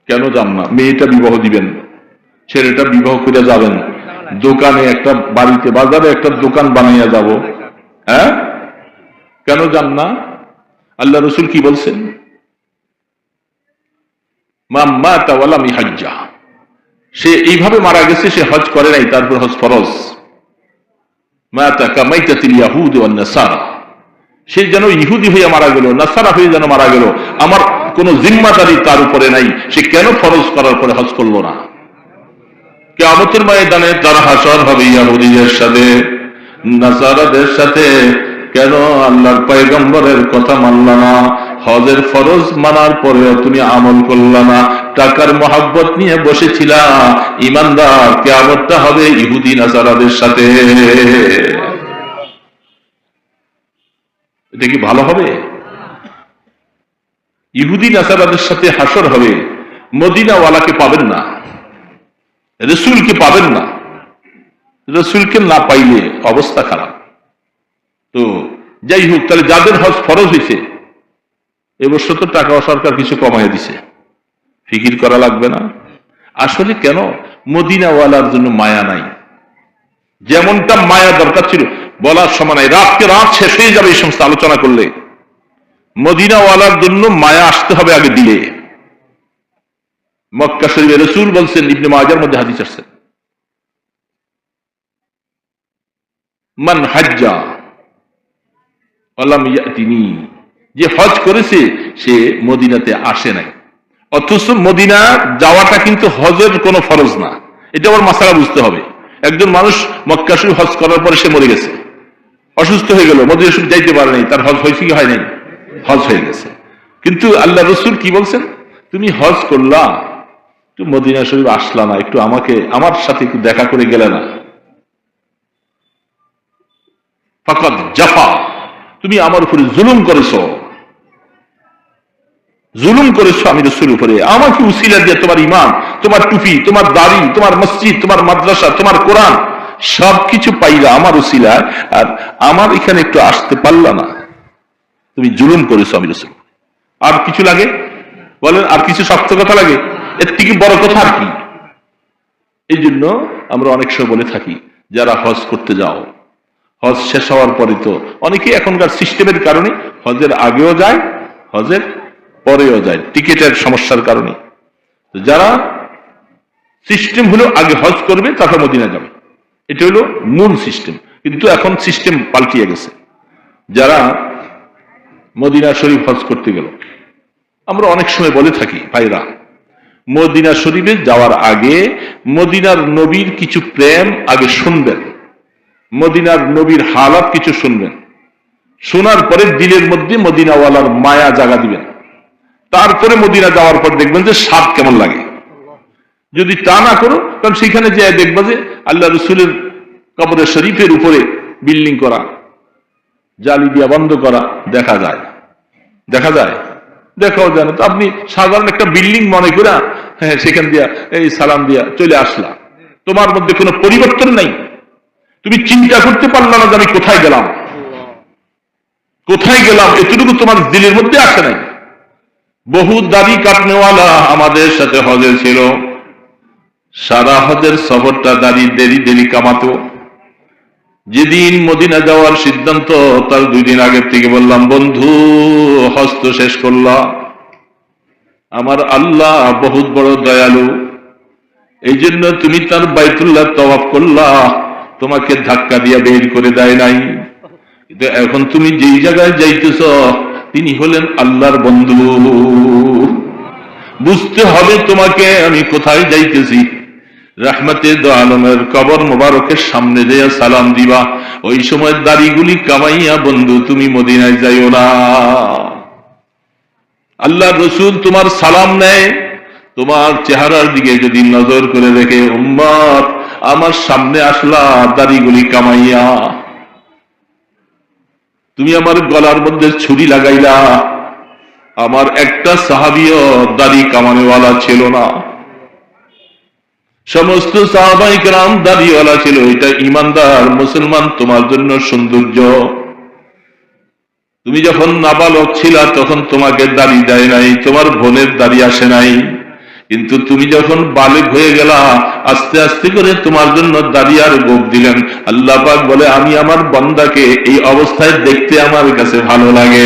কেন যান না? মেয়েটা বিবাহ দিবেন, ছেলেটা বিবাহ করে যাবেন, দোকানে একটা বাড়িতে বাজারে একটা দোকান বানাইয়া যাব, হ্যাঁ কেন যান না? আল্লাহ রসুল কি বলছেন? সে এইভাবে মারা গেছে, সে হজ করে নাই, তারপর হজ ফরজ। সে যেন ইহুদি হয়ে মারা গেল, নাসারা হয়ে যেন মারা গেল, আমার কোন জিম্মাদারি তার উপরে নাই, সে কেন ফরজ করার পরে হজ করলো না? কিয়ামতের ময়দানে তার হাসর হবে ইহুদিদের সাথে, নাসারাদের সাথে। কেন আল্লাহর পয়গম্বরের কথা মানল না? হজের ফরজ মানার পরেও তুমি আমল করলা না, টাকার মহাব্বত নিয়ে বসেছিলা। ইমানদার, কিয়ামতটা হবে ইহুদি নাসারাদের সাথে। এটা কি ভালো হবে? ইহুদি নাসারাদের সাথে হাসর হবে, মদিনাওয়ালাকে পাবেন না, রসুলকে পাবেন না। রসুলকে না পাইলে অবস্থা খারাপ। তো যাই হোক, তাহলে যাদের হজ ফরজ হয়েছে, এবছর তো টাকা সরকার কিছু কমাই দিছে, ফিকির করা লাগবে না। আসলে কেন? মদিনাওয়ালার জন্য মায়া নাই, যেমনটা মায়া দরকার ছিল বলার সময় নাই, রাতকে রাত শেষ হয়ে যাবে এই সমস্ত আলোচনা করলে। মদিনাওয়ালার জন্য মায়া আসতে হবে আগে দিলে। মক্কা শরীফে রাসূল বলছেন, ইবনে মাজার মধ্যে হাদিস আসছে, মান হাজ্জা ওয়ালাম ইয়াতিনি, যে হজ করেছে সে মদিনাতে আসে নাই। অথচ মদিনা যাওয়াটা কিন্তু হজের কোনো ফরজ না, এটা আবার মাসালা বুঝতে হবে। একজন মানুষ মক্কা শরীফ হজ করার পরে সে মরে গেছে, অসুস্থ হয়ে গেল, মদিনা শরীফ যাইতে পারে নাই, তার হজ হয়েছে কি হয় নাই? হজ হয়ে গেছে। কিন্তু আল্লাহ রসুল কি বলছেন? তুমি হজ করলা, একটু মদিনা শরীফ আসলা না, একটু আমার সাথে একটু দেখা করে গেলে না, ফাকাদ জাফা, তুমি আমার উপরে জুলুম করেছো, জুলুম করেছো আমি রসুল উপরে। আমাকে উসিলা দিয়ে তোমার ইমান, তোমার টুপি, তোমার দাড়ি, তোমার মসজিদ, তোমার মাদ্রাসা, তোমার কোরআন সবকিছু পাইলা আমার উসিলা, আর আমার এখানে একটু আসতে পারলা না, তুমি জুলুম করেছো আমি রসুল। আর কিছু লাগে? বলেন, আর কিছু শক্ত কথা লাগে? এর থেকে বড় কথা আর কি? এই জন্য আমরা অনেক সময় বলে থাকি, যারা হজ করতে যাও, হজ শেষ হওয়ার পরে তো অনেকে এখনকার সিস্টেমের কারণে হজের আগেও যায়, হজের পরেও যায়, টিকিটের সমস্যার কারণে। যারা সিস্টেম হলো আগে হজ করবে তারপর মদিনা যাবে, এটা হলো মূল সিস্টেম। কিন্তু এখন সিস্টেম পাল্টিয়ে গেছে। যারা মদিনা শরীফ হজ করতে গেল, আমরা অনেক সময় বলে থাকি ভাইরা, মদিনা শরীফে যাওয়ার আগে মদিনার নবীর কিছু প্রেম আগে শুনবেন, মদিনার নবীর হালাত কিছু শুনবেন, শোনার পরে দিলের মধ্যে মদিনাওয়ালার মায়া জাগা দিবেন, তারপরে মদিনা যাওয়ার পর দেখবেন যে স্বাদ কেমন লাগে। যদি তা না করো, কারণ সেখানে যে দেখবা যে আল্লাহ রসুলের কবরের শরীফের উপরে বিল্ডিং করা, জালি দিয়া বন্ধ করা দেখা যায়, দেখা যায়, দেখাও যায় না। তো আপনি সাধারণ একটা বিল্ডিং মনে করে হ্যাঁ সেখান দিয়া এই সালাম দিয়া চলে আসলা, তোমার মধ্যে কোনো পরিবর্তন নাই। তুমি চিন্তা করতে পারলা না যে আমি কোথায় গেলাম, কোথায় গেলাম, এতটুকু তোমার দিলের মধ্যে আসে নাই। বহু দাড়ি কাটনেওয়ালা আমাদের সাথে হজে ছিল, সারা হজের সফরটা দাড়ি দেরি দেরি কামাতো। যেদিন মদিনা যাওয়ার সিদ্ধান্ত, তার 2 দিন আগের থেকে বললাম, বন্ধু হজ তো শেষ করলা, আমার আল্লাহ বহুত বড় দয়ালু, এই জন্য তুমি তার বাইতুল্লাহ তওয়াফ করলা, তোমাকে ধাক্কা দিয়া বের করে দেয় নাই। কিন্তু এখন তুমি যেই জায়গায় যাইতেছ তিনি হলেন আল্লাহর বন্ধু, বুঝতে হবে তোমাকে আমি কোথায় যাইতেছি। রাহমাতে দো আলমের কবর মোবারকের সামনে যেয়ে সালাম দিবা, ওই সময় দাড়িগুলি কামাইয়া বন্ধু তুমি মদিনায় যাইও না। আল্লাহ রসুল তোমার সালাম নেয়, তোমার চেহারার দিকে যদি নজর করে দেখে, উম্মত আমার সামনে আসলা দাড়িগুলি কামাইয়া, তুমি আমার গলার মধ্যে ছুরি লাগাইলা। আমার একটা সাহাবীও দাড়ি কামানেওয়ালা ছিল না, সমস্ত সাহাবায়ে কেরাম দাড়িওয়ালা ছিল। এটা ইমানদার মুসলমান তোমার জন্য সৌন্দর্য। তুমি যখন নাবালক ছিলা তখন তোমাকে দাড়ি দেয় নাই, তোমার বোনের দাড়ি আসে নাই, কিন্তু তুমি যখন বালেগ হয়ে গেলা আস্তে আস্তে করে তোমার জন্য দাড়ি আর গোপ দিলেন। আল্লাহ পাক বলে, আমি আমার বান্দাকে এই অবস্থায় দেখতে আমার কাছে ভালো লাগে।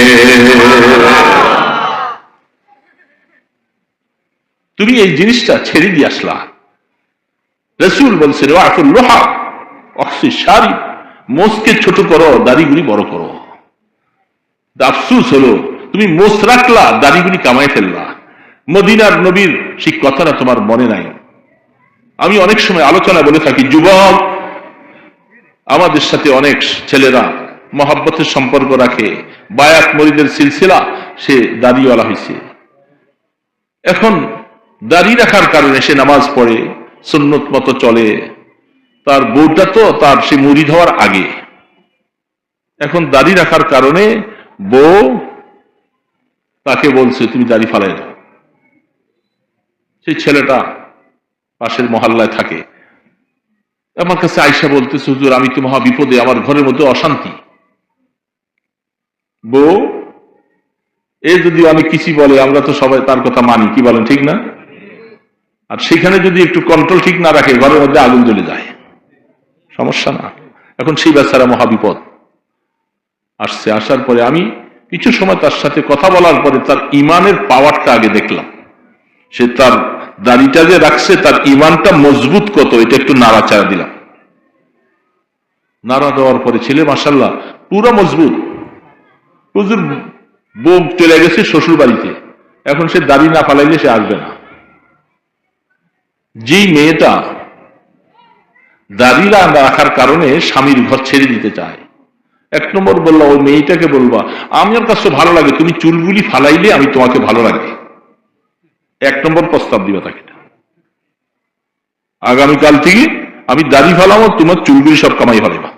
তুমি এই জিনিসটা ছেড়ে দিয়ে আসলা। রাসূল বলছেন, ওয়াকুল লোহা অক্সি শারি, মোসকে ছোট করো, দাড়িগুলি বড় করো। আফসুস হলো তুমি মোস রাখলা, দাড়িগুলি কামাই ফেললা। মদিনার নবীর সেই কথাটা তোমার মনে নাই। আমি অনেক সময় আলোচনা বলে থাকি, যুবক আমাদের সাথে অনেক ছেলেরা মহব্বতের সম্পর্ক রাখে, বায়াত মরিদের সিলসিলা, সে দাড়িওয়ালা হয়েছে। এখন দাড়ি রাখার কারণে সে নামাজ পড়ে, সুন্নত মতো চলে, তার বউটা তো তার সে মুরিদ হওয়ার আগে। এখন দাড়ি রাখার কারণে বউ তাকে বলছে তুমি দাড়ি ফালাই দাও। সেই ছেলেটা পাশের মহল্লায় থাকে, আমার কাছে আয়সা বলতেছে, হুজুর আমি তো মহা বিপদে, আমার ঘরের মধ্যে অশান্তি। বউ এ যদি অনেক কিছু বলে, আমরা তো সবাই তার কথা মানি, কি বলেন ঠিক না? আর সেখানে যদি একটু কন্ট্রোল ঠিক না রাখে, ঘরের মধ্যে আগুন জ্বলে যায়, সমস্যা না? এখন সেই বেচারা মহাবিপদ আসছে। আসার পরে আমি কিছু সময় তার সাথে কথা বলার পরে তার ইমানের পাওয়ারটা আগে দেখলাম। সে তার দাড়িটা যে রাখছে, তার ইমানটা মজবুত কত, এটা একটু নাড়াচাড়া দিলাম। নাড়া দেওয়ার পরে ছেলে মাশাআল্লাহ পুরো মজবুত। হুজুর বউ চলে গেছে শ্বশুর বাড়িতে, এখন সে দাড়ি না ফালাইলে সে আসবে না। যেই মেয়েটা দাড়ি না রাখার কারণে স্বামীর ঘর ছেড়ে দিতে চায়, 1 নম্বর বললা ওই মেয়েটাকে বলবা, আমার কাছে ভালো লাগে তুমি চুলগুলি ফালাইলে আমি তোমাকে ভালো লাগে। 1 নম্বর প্রস্তাব দিবা তাকে, আগামীকাল থেকে আমি দাড়ি ফালাবো, তোমার চুলগুলি সব কামাই ফেলাইবা।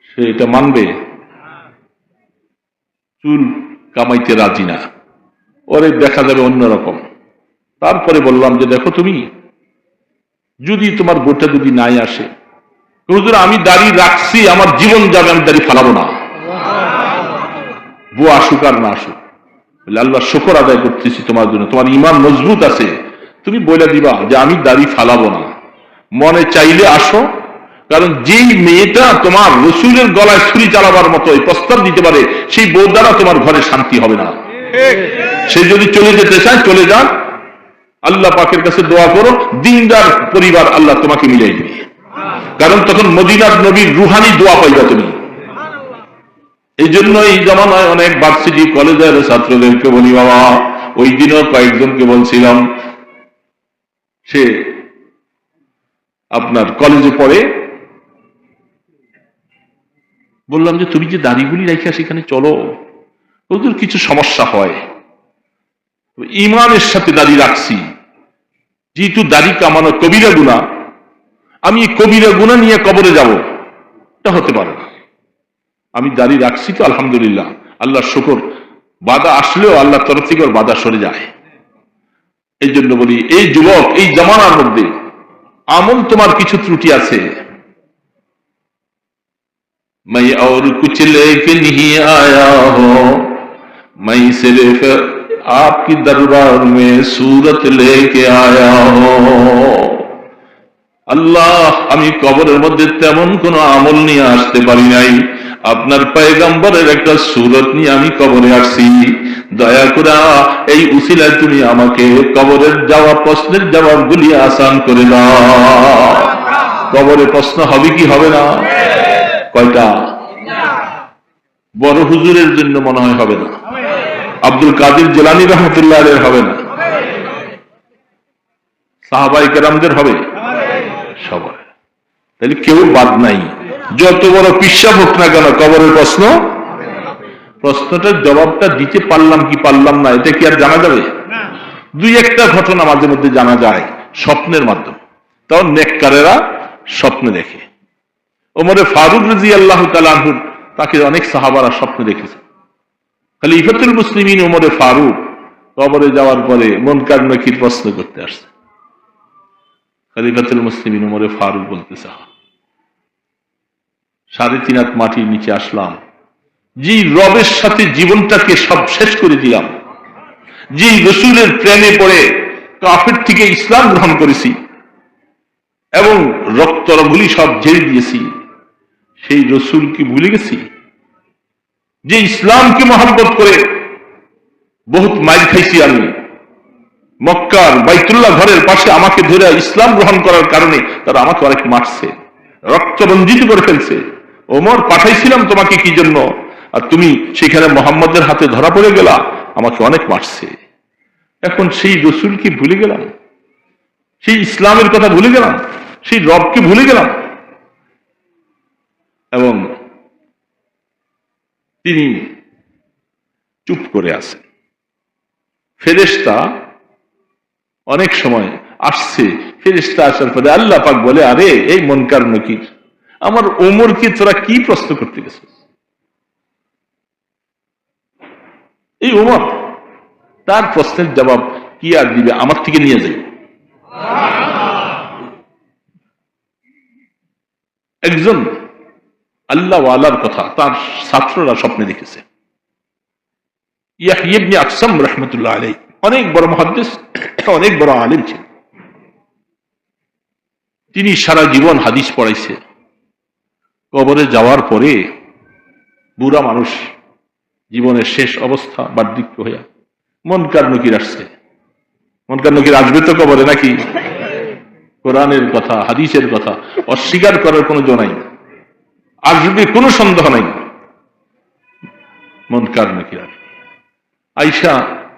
সে এটা মানবে? চুল কামাইতে রাজি না, ওরে দেখা যাবে অন্যরকম। তারপরে বললাম যে দেখো, তুমি যদি তোমার গোটা যদি নাই আসে, হুজুর আমি দাড়ি রাখছি, আমার জীবন যাবে, আমি দাড়ি ফালাবো না। বউ আসুক আর না আসুক, আল্লাহ শুকর আদায় করতেছি তোমার জন্য, তোমার ইমান মজবুত আছে, তুমি বলে দিবা যে আমি দাড়ি ফালাবো না, মনে চাইলে আসো। কারণ যেই মেয়েটা তোমার রসুলের গলায় ছুরি চালাবার মতো এই প্রস্তাব দিতে পারে, সেই বউ দ্বারা তোমার ঘরে শান্তি হবে না। সে যদি চলে যেতে চায় চলে যান, আল্লাহ পাকের কাছে দোয়া করো, দিনদার পরিবার আল্লাহ তোমাকে মিলাই দিবে। কারণ তখন মদিনার নবীর রুহানি দোয়া পাইবা তুমি। এই জন্য এই জামানায় অনেক ভার্সিটি কলেজের ছাত্রদেরকে বলি, বাবা ওই দিনও কয়েকজনকে বলছিলাম, সে আপনার কলেজে পড়ে, বললাম যে তুমি যে দাড়িগুলি রাখিয়া সেখানে চলো, ওদের কিছু সমস্যা হয়, ইমানের সাথে দাড়ি রাখছি, যেহেতু দাড়ি কামানো কবিরা গুনাহ, আমি কবিরা গুনাহ নিয়ে কবরে যাব, এটা হতে পারে না। আমি দাড়ি রাখছি তো আলহামদুলিল্লাহ, আল্লাহর শুকর, বাধা আসলেও আল্লাহর তরফ থেকে ওর বাধা সরে যায়। এই জন্য বলি, এই যুবক, এই জামানার মধ্যে আমল তোমার কিছু ত্রুটি আছে, मैं और कुछ लेके नहीं आया हो, मैं सिर्फ आपकी दरबार में सूरत लेके आया हो। আল্লাহ, আমি কবরের মধ্যে তেমন কোন আমল নিয়ে আসতে পারি নাই, আপনার পয়গম্বরের একটা সূরত নিয়ে আমি কবরে আসছি। দয়া করে এই উসিলায় তুমি আমাকে কবরের যাওয়া প্রশ্নের জবাবগুলি আসান করে দাও। কবরে প্রশ্ন হবে কি হবে না? কয়টা? বড় হুজুরের জন্য মনে হয় হবে না, আব্দুল কাদের জিলানী রহমতুল্লাহ আলাইহির হবে না, সাহাবায়ে কেরামদের হবে, সবার। তাহলে কেউ বাদ নাই, যত বড় পিশাব হোক না কেন, কবরের প্রশ্নটার জবাবটা দিতে পারলাম কি পারলাম না, এটা কি আর জানা যাবে? দুই একটা ঘটনা মাঝে মধ্যে জানা যায় স্বপ্নের মাধ্যমে, তখন নেককারেরা স্বপ্নে দেখে। ওমরে ফারুক রাদিয়াল্লাহু তাআলা আনহু, তাকে অনেক সাহাবারা স্বপ্নে দেখেছে। খলিফাতুল মুসলিমিন ওমরে ফারুক কবরে যাওয়ার পরে মুনকার নাকির প্রশ্ন করতে আসছে। খলিফাতুল মুসলিমিন ওমরে ফারুক বলতেছে, 3.5 হাত মাটির নিচে আসলাম, যে রবের সাথে জীবনটাকে সব শেষ করে দিলাম, যে রসুলের প্রেমে পড়ে কাফের থেকে ইসলাম গ্রহণ করেছি এবং রক্তগুলি সব ঝেড়ে দিয়েছি, সেই রসুল কি ভুলে গেছি? যে ইসলামকে মহব্বত করে বহুত মাইল খাইছি আমি, মক্কার বাইতুল্লাহ ঘরের পাশে আমাকে ধরে ইসলাম গ্রহণ করার কারণে তারা আমাকে অনেক মারছে, রক্ত রঞ্জিত করে ফেলছে। ওমর, পাঠাইছিলাম তোমাকে কি জন্য, আর তুমি সেখানে মোহাম্মদের হাতে ধরা পড়ে গেলা, আমাকে অনেক মারছে। এখন সেই রসুলকে ভুলে গেলাম, সেই ইসলামের কথা ভুলে গেলাম, সেই রবকে ভুলে গেলাম। এবং তিনি চুপ করে আছেন। ফেরেশতা অনেক সময় আসছে, ফেরেশতা আসার পরে আল্লাহ পাক বলে, আরে এই মুনকার নকির, আমার ওমরকে তোরা কি প্রশ্ন করতে গেছিস? এই ওমর তার প্রশ্নের জবাব কি আর দিবে, আমার থেকে নিয়ে যাবে। একজন আল্লাহ ওয়ালার কথা তার ছাত্ররা স্বপ্নে দেখেছে। ইয়াহইয়া ইবনে আকসাম রাহমাতুল্লাহ আলাইহি অনেক বড় মুহাদ্দিস, অনেক বড় আলেম ছিলেন। তিনি সারা জীবন হাদিস পড়াইছে। কবরে যাওয়ার পরে বুড়া মানুষ, জীবনের শেষ অবস্থা, বার্ধক্য হইয়া মুনকার নকির আসছে। মুনকার নকির আসবে তো কবরে, নাকি? কোরআনের কথা, হাদিসের কথা অস্বীকার করার কোনো জো নাই, আসবে কোনো সন্দেহ নাই। মুনকার নকির আইসা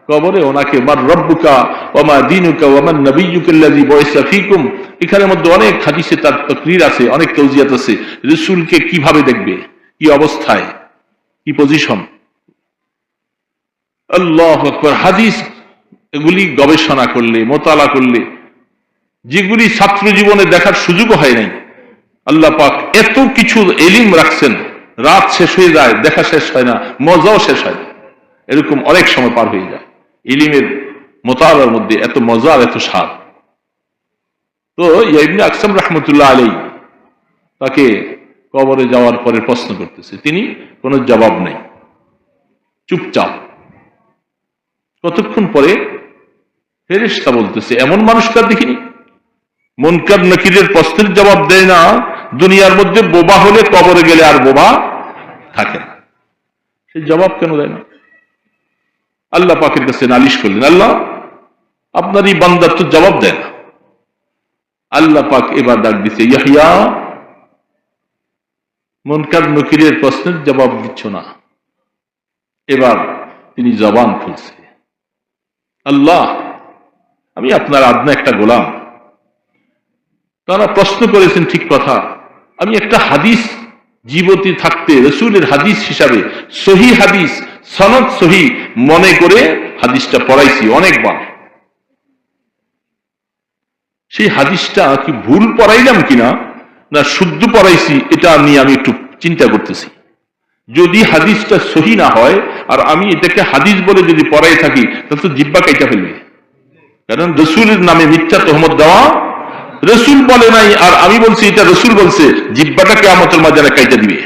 কবরে ওনাকে, মার রব্বুকা ওয়া মা দীনুকা ওয়া মান নাবিয়্যুকা আল্লাযী বুইসা ফীকুম, এখানের মধ্যে অনেক হাদিসে তার তাকরীর আছে, অনেক তাওজিয়াত আছে। রাসূলকে কিভাবে দেখবে, কি অবস্থায়, কি পজিশন। আল্লাহু আকবার। হাদিস এগুলি গবেষণা করলে, মোতালা করলে, যেগুলি ছাত্র জীবনে দেখার সুযোগ হয় নাই, আল্লাহ পাক এত কিছু ইলম রাখছেন, রাত শেষ হয়ে যায়, দেখা শেষ হয় না, মজাও শেষ হয় না, এরকম অনেক সময় পার হয়ে যায়। ইলমের মোতালার মধ্যে এত মজা আর এত স্বাদ। তো ইবনে আকসাম রাহমাতুল্লাহ আলাইহি তাকে কবরে যাওয়ার পরে প্রশ্ন করতেছে, তিনি কোনো জবাব নেই, চুপচাপ। কতক্ষণ পরে ফেরেশতা বলতেছে, এমন মানুষটা দেখিনি, মুনকার নাকিরের প্রশ্নের জবাব দেয় না, দুনিয়ার মধ্যে বোবা হলে কবরে গেলে আর বোবা থাকে না, সে জবাব কেন দেয় না? আল্লাহ পাকের কাছে নালিশ করলেন, আল্লাহ আপনার এই বান্দার তো জবাব দেয় না। আল্লাহ পাক এবার ডাক দিছে, ইয়াহইয়া, মুনকার নকিরের প্রশ্নের জবাব দিচ্ছ না। এবার তিনি জবান খুলছে, আল্লাহ, আমি আপনার আদনা একটা গোলাম। তারা প্রশ্ন করেছেন ঠিক কথা, আমি একটা হাদিস জীবতি থাকতে রসুলের হাদিস হিসাবে সহি হাদিস, সনদ সহি মনে করে হাদিসটা পড়াইছি অনেকবার। সেই হাদিসটা কি ভুল পড়াইলাম কিনা না শুদ্ধ পড়াইছি, এটা নিয়ে আমি একটু চিন্তা করতেছি। যদি হাদিসটা সহি না হয় আর আমি এটাকে হাদিস বলে যদি পড়াই থাকি, তাহলে তো জিব্বা কাইটা ফেলবে। কারণ রসুলের নামে মিথ্যা তহমত দেওয়া, রসুল বলে নাই আর আমি বলছি এটা রসুল বলছে, জিব্বাটা কিয়ামতের মাঝখানে কাইটা দিবে।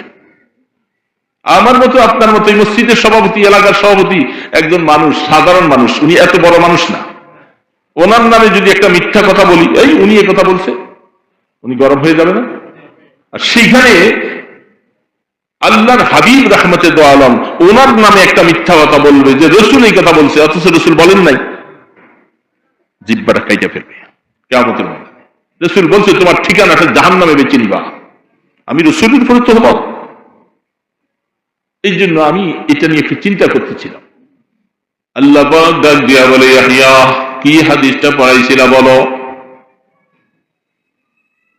আমার মতো আপনার মতো এই মসজিদের সভাপতি, এলাকার সভাপতি একজন মানুষ, সাধারণ মানুষ, উনি এত বড় মানুষ না। ওনার নামে যদি একটা মিথ্যা কথা বলি, এই উনি এ কথা বলছে, উনি গরম হয়ে যাবে না? আর সেখানে আল্লাহর হাবিব রাহমাতে দো আলম ওনার নামে একটা মিথ্যা কথা বলবে যে রসুল এই কথা বলছে, অথচ রসুল বলেন নাই, জিব্বাটা কাইটা ফেলবে কিয়ামতের মধ্যে। রসুল বলছে তোমার ঠিকানাটা জাহান্নামে বেছে নিবা, আমি রসুলের উপরে তহমত। এই জন্য আমি এটা নিয়ে একটু চিন্তা করতেছিলাম। আল্লাহ পাক ডাক দিয়া বলে, ইয়াহইয়া, কি হাদিসটা পড়াইছিলা বলো।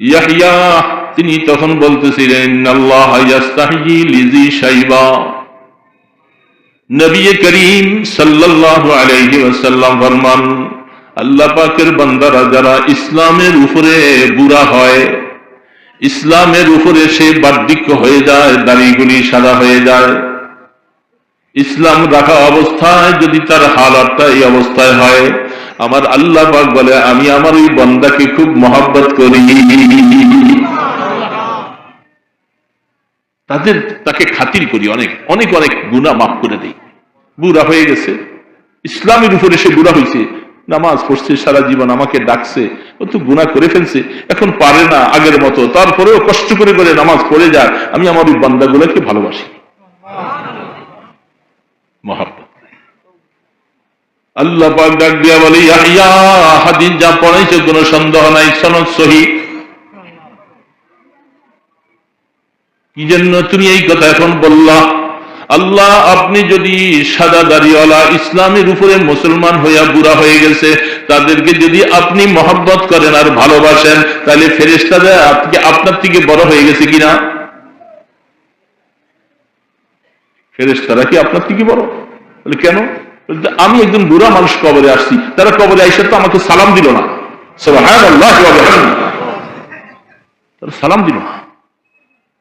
ইয়াহইয়া তিনি তখন বলতেছিলেন, আল্লাহ ইয়াস্তাহি লিজি শাইবা, নবী করিম সাল্লাল্লাহু আলাইহি ওয়াসাল্লাম ফরমান, আল্লাহ পাকের বান্দারা যারা ইসলামের উপরে বুরা হয়, ইসলামের উপরে সে বার্ধক্য হয়ে যায়, দাড়িগুলি সাদা হয়ে যায়, ইসলাম রাখা অবস্থায় যদি তার হালাতটা এই অবস্থায় হয়, আমার আল্লাহ পাক বলে আমি আমার ওই বান্দাকে খুব মহব্বত করি, তাকে খাতির করি, অনেক অনেক অনেক গুনাহ মাফ করে দিই। বুড়া হয়ে গেছে, ইসলামের উপরে সে বুড়া হয়েছে, নামাজ পড়ছে সারা জীবন, আমাকে ডাকছে, ও তো গুনাহ করে ফেলছে, এখন পারে না আগের মতো, তারপরেও কষ্ট করে করে নামাজ পড়ে যায়, আমি আমার ওই বান্দাগুলোকে ভালোবাসি, মহব্বত। আল্লাহ পাক ডাক দিয়া বলে, ইয়াহইয়া, হাদিস যা পড়াইছে কোনো সন্দেহ নাই, সনদ সহি। কি জন্য তুমি এই কথা এখন বললা? আল্লাহ, আপনি যদি সাদা দাড়িওয়ালা ইসলামের উপরে মুসলমান হইয়া বুড়া হয়ে গেছে, তাদেরকে যদি আপনি মহব্বত করেন আর ভালোবাসেন, তাহলে ফেরেশতারা আপনার থেকে বড় হয়ে গেছে কিনা? ফেরেশতারা কি আপনার থেকে বড়? কেন? আমি একজন বুড়া মানুষ কবরে আসছি, তারা কবরে আইসা তো আমাকে সালাম দিল না, সুবহানাল্লাহ ওয়া বিহামদিহি, তারা সালাম দিল না,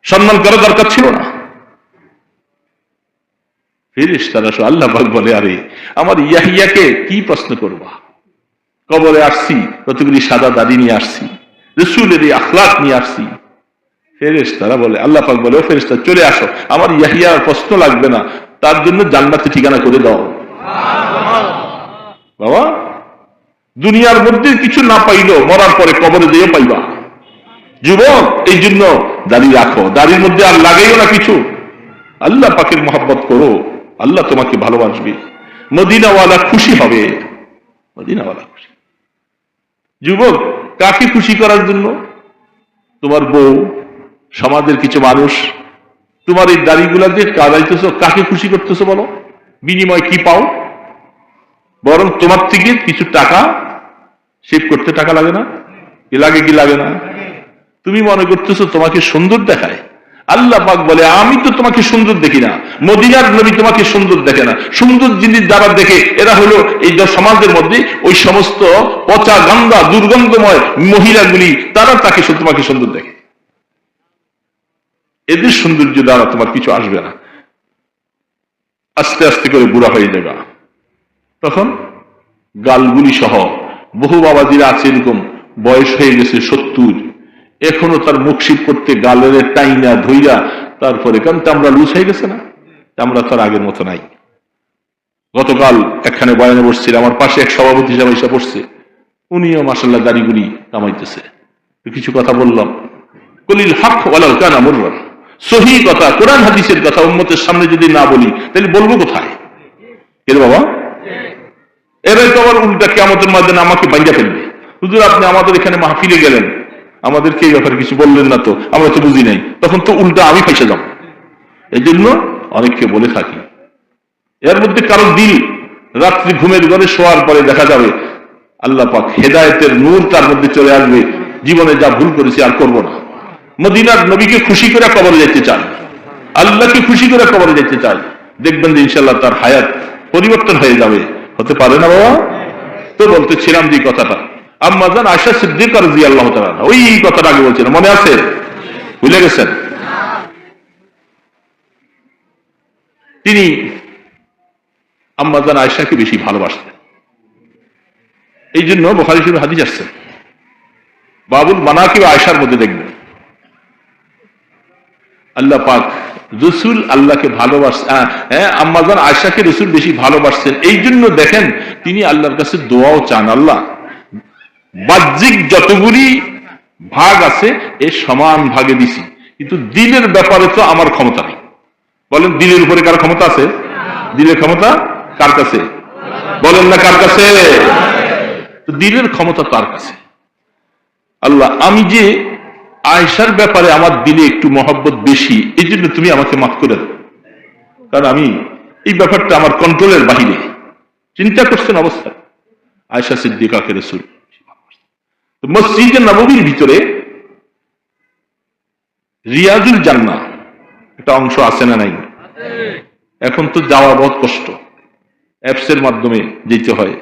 সম্মান করা দরকার ছিল না। ফেরেশতারা আল্লাহ পাক বলে, আরে আমার ইয়াহইয়াকে কি প্রশ্ন করবা? কবরে আসছি, কতগুলি সাদা দাড়ি নিয়ে আসছি, রাসূলের এই আখলাক নিয়ে আসছি। ফেরেশতারা বলে, আল্লাহ পাক বলে, ও ফেরেশতা চলে আসো, আমার ইয়াহইয়ার প্রশ্ন লাগবে না, তার জন্য জান্নাতে ঠিকানা করে দাও। বাবা, দুনিয়ার মধ্যে কিছু না পাইলেও মরার পরে কবরে যেও পাইবা। যুবক, এই জন্য দাড়ি রাখো, দাড়ির মধ্যে আর লাগাইও না কিছু, আল্লাহ পাকের মহব্বত করো, আল্লাহ তোমাকে ভালোবাসবে, মদিনাওয়ালা খুশি হবে, মদিনাওয়ালা খুশি। যুবক, কাকে খুশি করার জন্য? তোমার বউ, সমাজের কিছু মানুষ, তোমার এই দাড়িগুলা দিয়ে কাদাইতেছ, কাকে খুশি করতেছো বলো? বিনিময় কি পাও? বরং তোমার থেকে কিছু টাকা সেভ করতে টাকা লাগে না? কি লাগে? কি লাগে না? তুমি মনে করতেছো তোমাকে সুন্দর দেখায়। আল্লাহ পাক বলে, আমি তো তোমাকে সুন্দর দেখি না, মদিনার নবী তোমাকে সুন্দর দেখে না। সুন্দর জিনিস যারা দেখে এরা হলো এই সমাজের মধ্যে ওই সমস্ত পচা গন্ধা দুর্গন্ধময় মহিলাগুলি, তারা তোমাকে সুন্দর দেখে। এদের সৌন্দর্য দ্বারা তোমার কিছু আসবে না, আস্তে আস্তে করে বুড়া হয়ে যাবে। তখন গালগুলি সহ বহু বাবাজিরা আছে এরকম, বয়স হয়ে গেছে 70, এখনো তার মুখশিপ করতে গালের টাইনা ধইরা, তারপরে কারণ চামড়া লুজ হয়ে গেছে না, চামড়া তার আগের মতো নাই। গতকাল একখানে বয়ানে বসছিল, আমার পাশে এক সভাপতি হিসাবে এসে পড়ছে, উনিও মাশাআল্লাহ দাড়িগুলি কামাইতেছে। কিছু কথা বললাম, কলিল হক ওয়ালাউ কানা মুররান, সহি কথা, কোরআন হাদিসের কথা উম্মতের সামনে যদি না বলি তাহলে বলবো কোথায়? এর বাবা, এরাই তো আবার উল্টা কিয়ামতের ময়দানে আমাকে বাইন্ধা ফেলবে। হুজুর আপনি আমাদের এখানে মাহফিলে গেলেন, আমাদেরকে এই ব্যাপারে কিছু বললেন না, তো আমরা তো বুঝি নাই, তখন তো উল্টা আমি ফেসে যাব। এই জন্য অনেককে বলে থাকি, এর মধ্যে কারো দিল রাত্রি ঘুমের ঘরে শোয়ার পরে দেখা যাবে আল্লাহ পাক হেদায়েতের নূর তার মধ্যে চলে আসবে, জীবনে যা ভুল করেছি আর করব না। মদিনার নবীকে খুশি করে কবরে যেতে চায়, আল্লাহকে খুশি করে কবরে যেতে চায়, দেখবেন যে ইনশাআল্লাহ তার হায়াত পরিবর্তন হয়ে যাবে। হতে পারে না বাবা? তো বলতেছিলাম যে কথাটা, আম্মা জান আয়েশা সিদ্দিকা রাদিয়াল্লাহু তাআলা, ওই কথাটা আগে বলছিলাম, মনে আছে? ভুলে গেছেন? তিনি আম্মা জান আয়েশাকে বেশি ভালোবাসতেন। এই জন্য বুখারী শরীফে হাদিস আসছে, বাবুল মানাকিব আয়েশার মধ্যে দেখবেন আল্লাহ পাক রসুল আল্লাহকে ভালোবাসছেন, আম্মা জান আয়েশাকে রসুল বেশি ভালোবাসছেন। এই জন্য দেখেন তিনি আল্লাহর কাছে দোয়াও চান, আল্লাহ বাহ্যিক যতগুলি ভাগ আছে এ সমান ভাগে দিছি, কিন্তু দিলের ব্যাপারে তো আমার ক্ষমতা নেই। বলেন দিলের উপরে কার ক্ষমতা আছে? দিলের ক্ষমতা কার কাছে? বলেন না কার কাছে? দিলের ক্ষমতা তার কাছে। আল্লাহ আমি যে আয়েশার ব্যাপারে আমার দিলে একটু মহব্বত বেশি, এই জন্য তুমি আমাকে মাফ করে দাও, কারণ আমি এই ব্যাপারটা আমার কন্ট্রোলের বাহিরে। চিন্তা করছেন অবস্থা, আয়েশা সিদ্দিকাকে রাসূল মসজিদে নববীর ভিতরে রিয়াজুল জান্নাহ একটা অংশ আছে না নাই? এখন তো যাওয়া বহুত কষ্ট, অ্যাপসের মাধ্যমে যেতে হয়।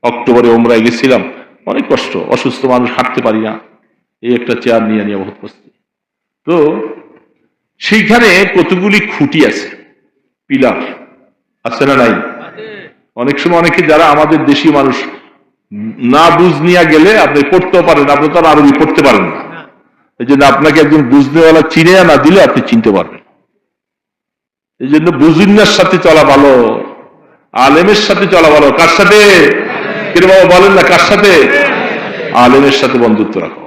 অক্টোবরে ওমরায় গেছিলাম, অনেক কষ্ট, অসুস্থ মানুষ, হাঁটতে পারি না, এই একটা চেয়ার নিয়ে নিয়ে বহুত কষ্ট। তো সেইখানে কতগুলি খুঁটি আছে, পিলার আছে না নাই? অনেক সময় অনেকে যারা আমাদের দেশি মানুষ না বুঝ নিয়ে গেলে আপনি পড়তেও পারেন, আপনি তো আরবি পড়তে পারেন না, এই জন্য আপনাকে একজন বুঝনেওয়ালা চিনে না দিলে আপনি চিনতে পারবেন। এই জন্য বুঝিনার সাথে চলা ভালো, আলেমের সাথে চলা ভালো। কার সাথে? কিন্তু বাবা বলেন না কার সাথে? আলেমের সাথে বন্ধুত্ব রাখো।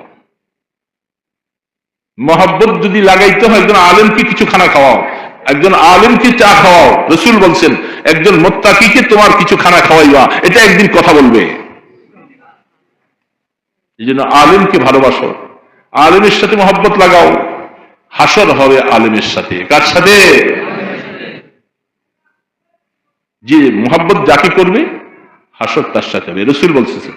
মহব্বত যদি লাগাইতে হয় একজন আলেমকে কিছু খানা খাওয়াও, একজন আলেমকে চা খাওয়াও। রসুল বলছেন একজন মুত্তাকিকে তোমার কিছু খানা খাওয়াইবা, এটা একদিন কথা বলবে। এই জন্য আলেমকে ভালোবাসো, আলেমের সাথে মহব্বত লাগাও, হাসর হবে আলেমের সাথে। কার সাথে? যে মহব্বত যাকে করবে হাসর তার সাথে হবে, রসুল বলছেন।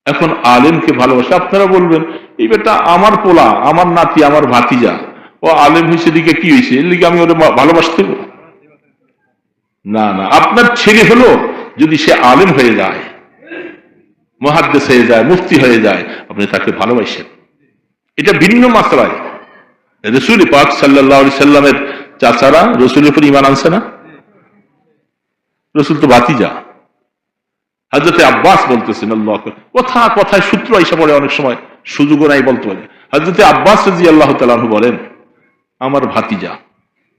এখন আলেমকে ভালোবাসে। আপনারা বলবেন এই বেটা আমার পোলা, আমার নাতি, আমার ভাতিজা, ও আলেম হয়েছে দিকে কি হয়েছে, এর লিগে আমি ওরা ভালোবাসতে? না না, আপনার ছেলে হলো যদি সে আলেম হয়ে যায়, মুহাদ্দিস হয়ে যায়, মুফতি হয়ে যায়, আপনি তাকে ভালোবাসেন, এটা ভিন্ন মাসলায়। রাসূল পাক সাল্লাল্লাহু আলাইহি সাল্লামের চাচারা রসুলের উপর ঈমান আনছে না? রসুল তো ভাতিজা। হযরতে আব্বাস বলতেছেন, আল্লাহু আকবার, কথা কথায় সূত্র আইসা পড়ে, অনেক সময় সুযোগও নাই বলতে পারে। হযরতে আব্বাস রাদিয়াল্লাহু তাআলা আনহু বলেন, আমার ভাতিজা,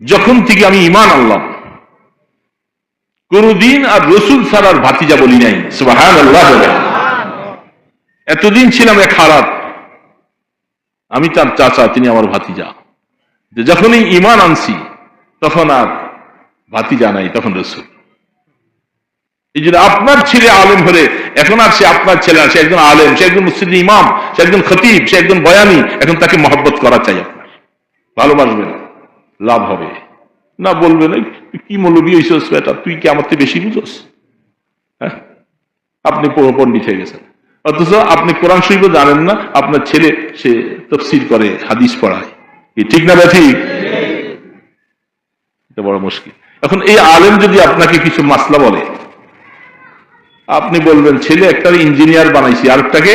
যখন থেকে আমি ঈমান আনলাম কোনদিন আর রসুল ছাড়ার ভাতিজা বলি নাই। সুবহানাল্লাহ। এতদিন ছিলাম এক হারাত, আমি তার চাচা, তিনি আমার ভাতিজা। যখনই ঈমান আনছি তখন আর ভাতিজা নাই, তখন রসুল। এই জন্য আপনার ছেলে আলেম হলে এখন আর সে আপনার ছেলে, সে একজন আলেম, সে একজন মসজিদের ইমাম, সে একজন খতিব, সে একজন বয়ানি, এখন তাকে মহব্বত করা চাই। আপনার ভালোবাসবেন, লাভ হবে না। বলবেন কি মৌলবী হইছস বেটা, তুই কি আমার থেকে বেশি বুঝোস? হ্যাঁ, আপনি পণ্ডিত হয়ে গেছেন, অথচ আপনি কোরআন শরীফও জানেন না, আপনার ছেলে সে তাফসীর করে, হাদিস পড়ায়। ঠিক না ঠিক? এটা বড় মুশকিল। এখন এই আলেম যদি আপনাকে কিছু মাসলা বলে, আপনি বলবেন ছেলে একটার ইঞ্জিনিয়ার বানাইছি, আরেকটাকে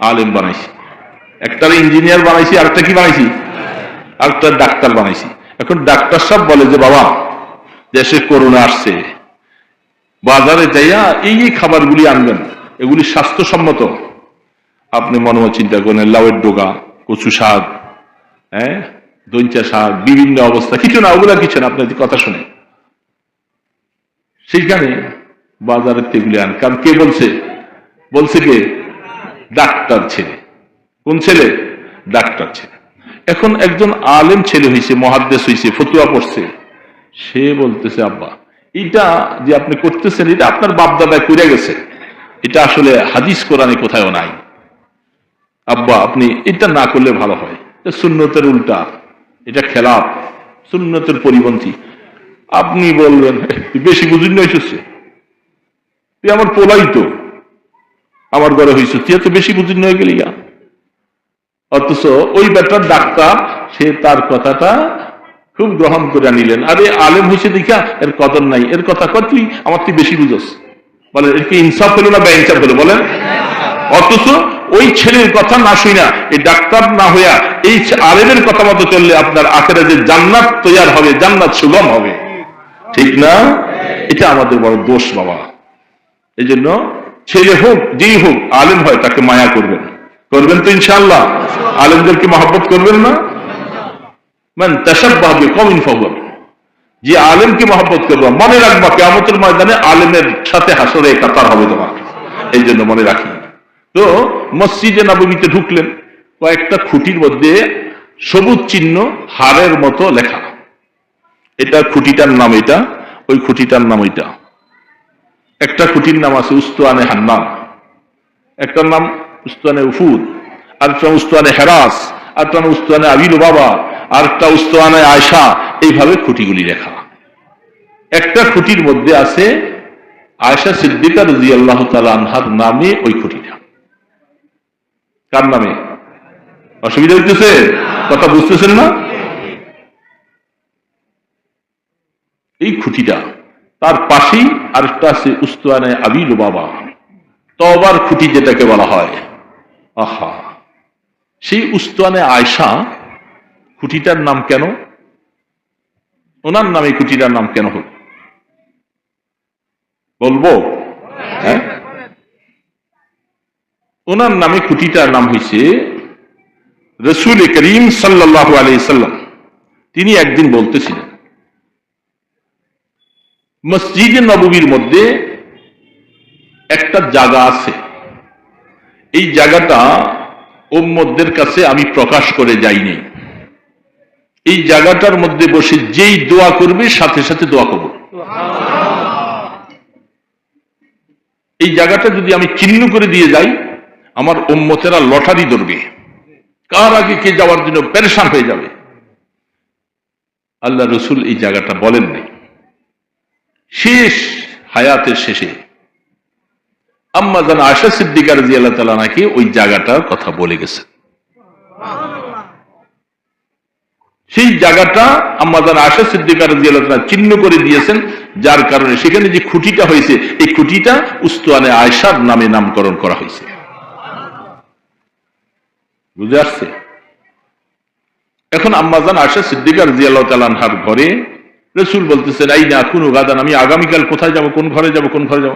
আলেম বানাইছি। একটার ইঞ্জিনিয়ার বানাইছি, আরেকটা কি বানাইছি? আরেকটা ডাক্তার বানাইছি। এখন ডাক্তার সাহেব বলে যে বাবা দেশে করোনা আসছে, বাজারে যাইয়া এই খাবারগুলি আনবেন, এগুলি স্বাস্থ্যসম্মত। আপনি মনে মনে চিন্তা করেন লাউয়ের ডোগা, কচু শাক, দইঞ্চা শাক, বিভিন্ন অবস্থা, কিছু না, ওগুলা কিছু না, আপনার কথা শুনে সেইখানে বাজারের তেগুলি আন। কারণ কে বলছে? বলছে কে? ডাক্তার ছেলে। কোন ছেলে? ডাক্তার ছেলে। এখন একজন আলেম ছেলে হয়েছে, মুহাদ্দিস হয়েছে, ফতুয়া পড়ছে, সে বলতেছে, আব্বা এটা যে আপনি করতেছেন এটা আপনার বাপদাদায় করে গেছে, এটা আসলে হাদিস কোরআনে কোথাও নাই। আব্বা আপনি এটা না করলে ভালো হয়, এটা সুন্নতের উল্টা, এটা খেলাফ, সুন্নতের পরিপন্থী। আপনি বলবেন বেশি বুঝুন না, এসেছে তুই আমার পোলাই তো, আমার ঘরে হয়েছে, তুই এত বেশি বুঝুন হয়ে গেলি। অথচ ওই বেটার ডাক্তার, সে তার কথাটা খুব গ্রহণ করে নিলেন। আরে আলেম হয়েছে দেখা এর কদর নাই, এর কথা কর তুই আমার তুই বেশি বুঝস, বলেন এর কি ইনসাফ হলো না বেইনসাফ হলো বলেন? অথচ ওই ছেলের কথা না শুনা, এই ডাক্তার না হইয়া এই আলেমের কথা মতো চললে আপনার আখেরে যে জান্নাত তৈয়ার হবে, জান্নাত সুগম হবে, ঠিক না? এটা আমাদের বড় দোষ বাবা। এই জন্য ছেলে হোক যেই হোক আলেম হয় তাকে মায়া করবেন, করবেন তো ইনশাআল্লাহ? আলেমদেরকে মহব্বত করবেন না? মান তাশাব্বাহা বিকওমিন ফাহুয়া মিনহুম, যে আলেমকে মহব্বত করবা মনে রাখবা কিয়ামতের ময়দানে আলেমের সাথে হাসরে কাতার হবে তোমার। এই জন্য মনে রাখি। তো মসজিদে নববীতে ঢুকলেন, কয়েকটা খুঁটির মধ্যে সবুজ চিহ্ন হাড়ের মতো লেখা, এটা খুঁটিটার নাম এটা, ওই খুঁটিটার নাম ওইটা। একটা খুঁটির নাম আছে উস্তুয়ানে হান্নান, একটার নাম উস্তুয়ানে উফুদ, আরেকটা উস্তুয়ানে হেরাস, আরেকটা উস্তুয়ানে আবিল বাবা, আরেকটা উস্তুয়ানে আয়সা। এইভাবে খুঁটিগুলি লেখা। একটা খুঁটির মধ্যে আছে আয়সা সিদ্দিকা রাদিয়াল্লাহু তাআলা আনহার নামে ওই খুঁটিটা। কার নামে? অসুবিধা হইতেছে? কথা বুঝতেছেন না? এই খুঁটিটা, তার পাশেই আরেকটা আছে উস্তুয়ানে আবিল বাবা, তওবার খুঁটি যেটাকে বলা হয়। আহা, সেই উস্তুয়ানে আয়সা খুঁটিটার নাম কেন? ওনার নামে খুঁটিটার নাম কেন হল বলবো? হ্যাঁ, ওনার নামে খুঁটিটার নাম হয়েছে রাসূল করিম সাল্লাল্লাহু আলাইহি সাল্লাম। তিনি একদিন বলতেছিলেন, মসজিদে নববীর মধ্যে একটা জায়গা আছে, এই জায়গাটা উম্মতদের কাছে আমি প্রকাশ করে যাইনি। এই জায়গাটার মধ্যে বসে যেই দোয়া করবে সাথে সাথে দোয়া করব। এই জায়গাটা যদি আমি চিহ্ন করে দিয়ে যাই, আমার উম্মতেরা লটারি ধরবে, কার আগে কে যাওয়ার জন্য পেরেশান হয়ে যাবে। আল্লাহ রসুল এই জায়গাটা বলেন নাই। শেষ হায়াতের শেষে আম্মা জান আয়েশা সিদ্দিকা রাদিয়াল্লাহু তাআলা আনহাকে ওই জায়গাটার কথা বলে গেছেন। সেই জায়গাটা আম্মা জান আয়েশা সিদ্দিকা রাদিয়াল্লাহু তাআলা চিহ্ন করে দিয়েছেন, যার কারণে সেখানে যে খুঁটিটা হয়েছে, এই খুঁটিটা উস্তুয়ানে আয়েশার নামে নামকরণ করা হয়েছে। বুঝে আসছে? এখন আম্মা জান আয়েশা সিদ্দিকা রাদিয়াল্লাহু তাআলা আনহার ঘরে রাসূল বলতেছেন, আইনা কুনু গাদান, আমি আগামীকাল কোথায় যাব, কোন ঘরে যাব, কোন ঘরে যাব।